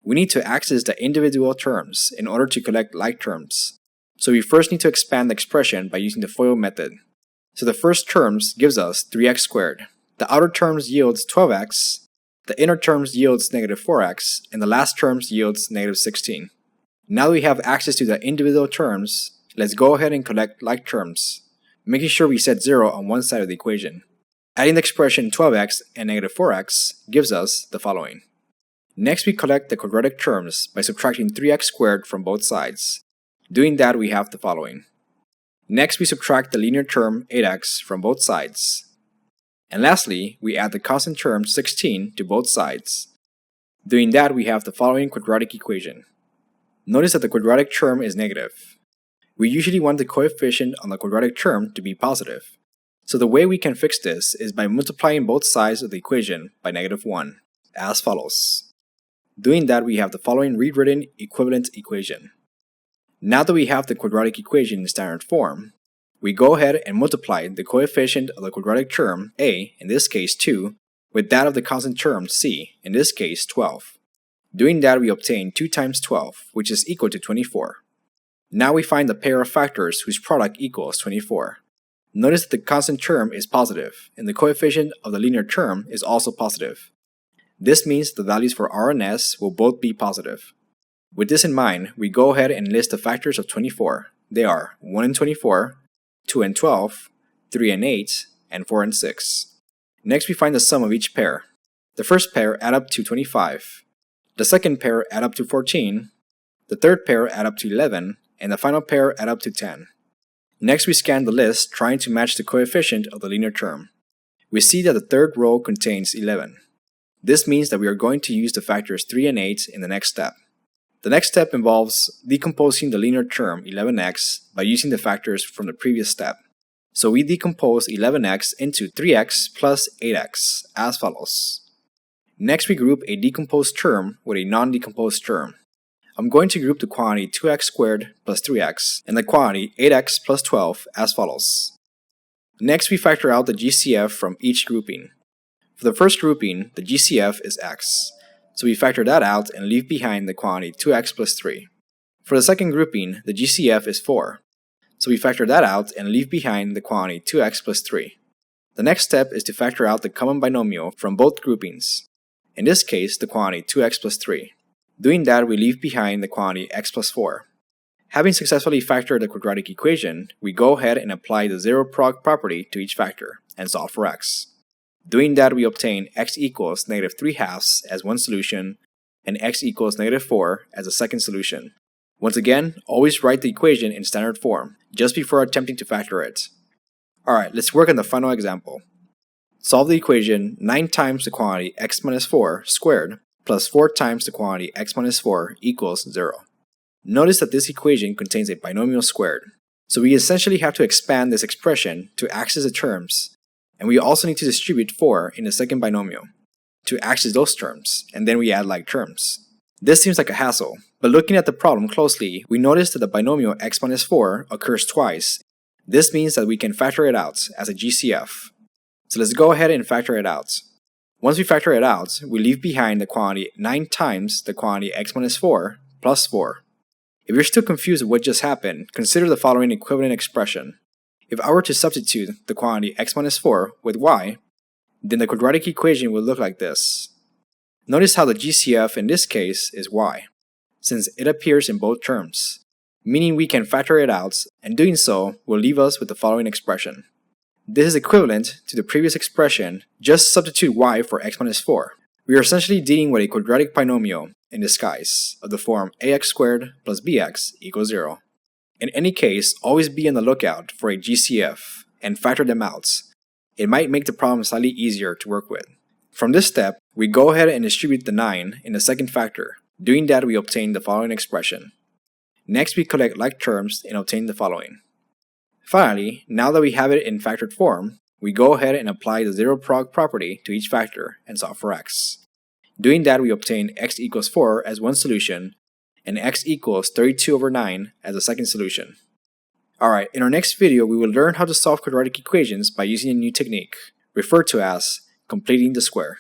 We need to access the individual terms in order to collect like terms. So we first need to expand the expression by using the FOIL method. So the first terms gives us 3x squared. The outer terms yields 12x, the inner terms yields negative 4x, and the last terms yields negative 16. Now that we have access to the individual terms, let's go ahead and collect like terms, making sure we set 0 on one side of the equation. Adding the expression 12x and negative 4x gives us the following. Next, we collect the quadratic terms by subtracting 3x squared from both sides. Doing that, we have the following. Next, we subtract the linear term 8x from both sides. And lastly, we add the constant term 16 to both sides. Doing that, we have the following quadratic equation. Notice that the quadratic term is negative. We usually want the coefficient on the quadratic term to be positive. So the way we can fix this is by multiplying both sides of the equation by negative 1, as follows. Doing that, we have the following rewritten equivalent equation. Now that we have the quadratic equation in standard form, we go ahead and multiply the coefficient of the quadratic term a, in this case 2, with that of the constant term c, in this case 12. Doing that, we obtain 2 times 12, which is equal to 24. Now we find the pair of factors whose product equals 24. Notice that the constant term is positive, and the coefficient of the linear term is also positive. This means the values for r and s will both be positive. With this in mind, we go ahead and list the factors of 24. They are 1 and 24, 2 and 12, 3 and 8, and 4 and 6. Next, we find the sum of each pair. The first pair add up to 25. The second pair add up to 14, the third pair add up to 11, and the final pair add up to 10. Next, we scan the list trying to match the coefficient of the linear term. We see that the third row contains 11. This means that we are going to use the factors 3 and 8 in the next step. The next step involves decomposing the linear term 11x by using the factors from the previous step. So we decompose 11x into 3x plus 8x as follows. Next, we group a decomposed term with a non-decomposed term. I'm going to group the quantity 2x squared plus 3x and the quantity 8x plus 12 as follows. Next, we factor out the GCF from each grouping. For the first grouping, the GCF is x, so we factor that out and leave behind the quantity 2x plus 3. For the second grouping, the GCF is 4, so we factor that out and leave behind the quantity 2x plus 3. The next step is to factor out the common binomial from both groupings. In this case, the quantity 2x plus 3. Doing that, we leave behind the quantity x plus 4. Having successfully factored the quadratic equation, we go ahead and apply the zero product property to each factor and solve for x. Doing that, we obtain x equals negative 3/2 as one solution and x equals negative 4 as a second solution. Once again, always write the equation in standard form just before attempting to factor it. Alright, let's work on the final example. Solve the equation 9 times the quantity x minus 4 squared plus 4 times the quantity x minus 4 equals 0. Notice that this equation contains a binomial squared, so we essentially have to expand this expression to access the terms, and we also need to distribute 4 in the second binomial to access those terms, and then we add like terms. This seems like a hassle, but looking at the problem closely, we notice that the binomial x minus 4 occurs twice. This means that we can factor it out as a GCF. So let's go ahead and factor it out. Once we factor it out, we leave behind the quantity 9 times the quantity x minus 4 plus 4. If you're still confused with what just happened, consider the following equivalent expression. If I were to substitute the quantity x minus 4 with y, then the quadratic equation would look like this. Notice how the GCF in this case is y, since it appears in both terms. meaning we can factor it out, and doing so will leave us with the following expression. This is equivalent to the previous expression, just substitute y for x minus 4. We are essentially dealing with a quadratic binomial in disguise of the form ax squared plus bx equals 0. In any case, always be on the lookout for a GCF and factor them out. It might make the problem slightly easier to work with. From this step, we go ahead and distribute the 9 in the second factor. Doing that, we obtain the following expression. Next, we collect like terms and obtain the following. Finally, now that we have it in factored form, we go ahead and apply the zero prog property to each factor and solve for x. Doing that, we obtain x equals 4 as one solution and x equals 32 over 9 as a second solution. Alright, in our next video, we will learn how to solve quadratic equations by using a new technique, referred to as completing the square.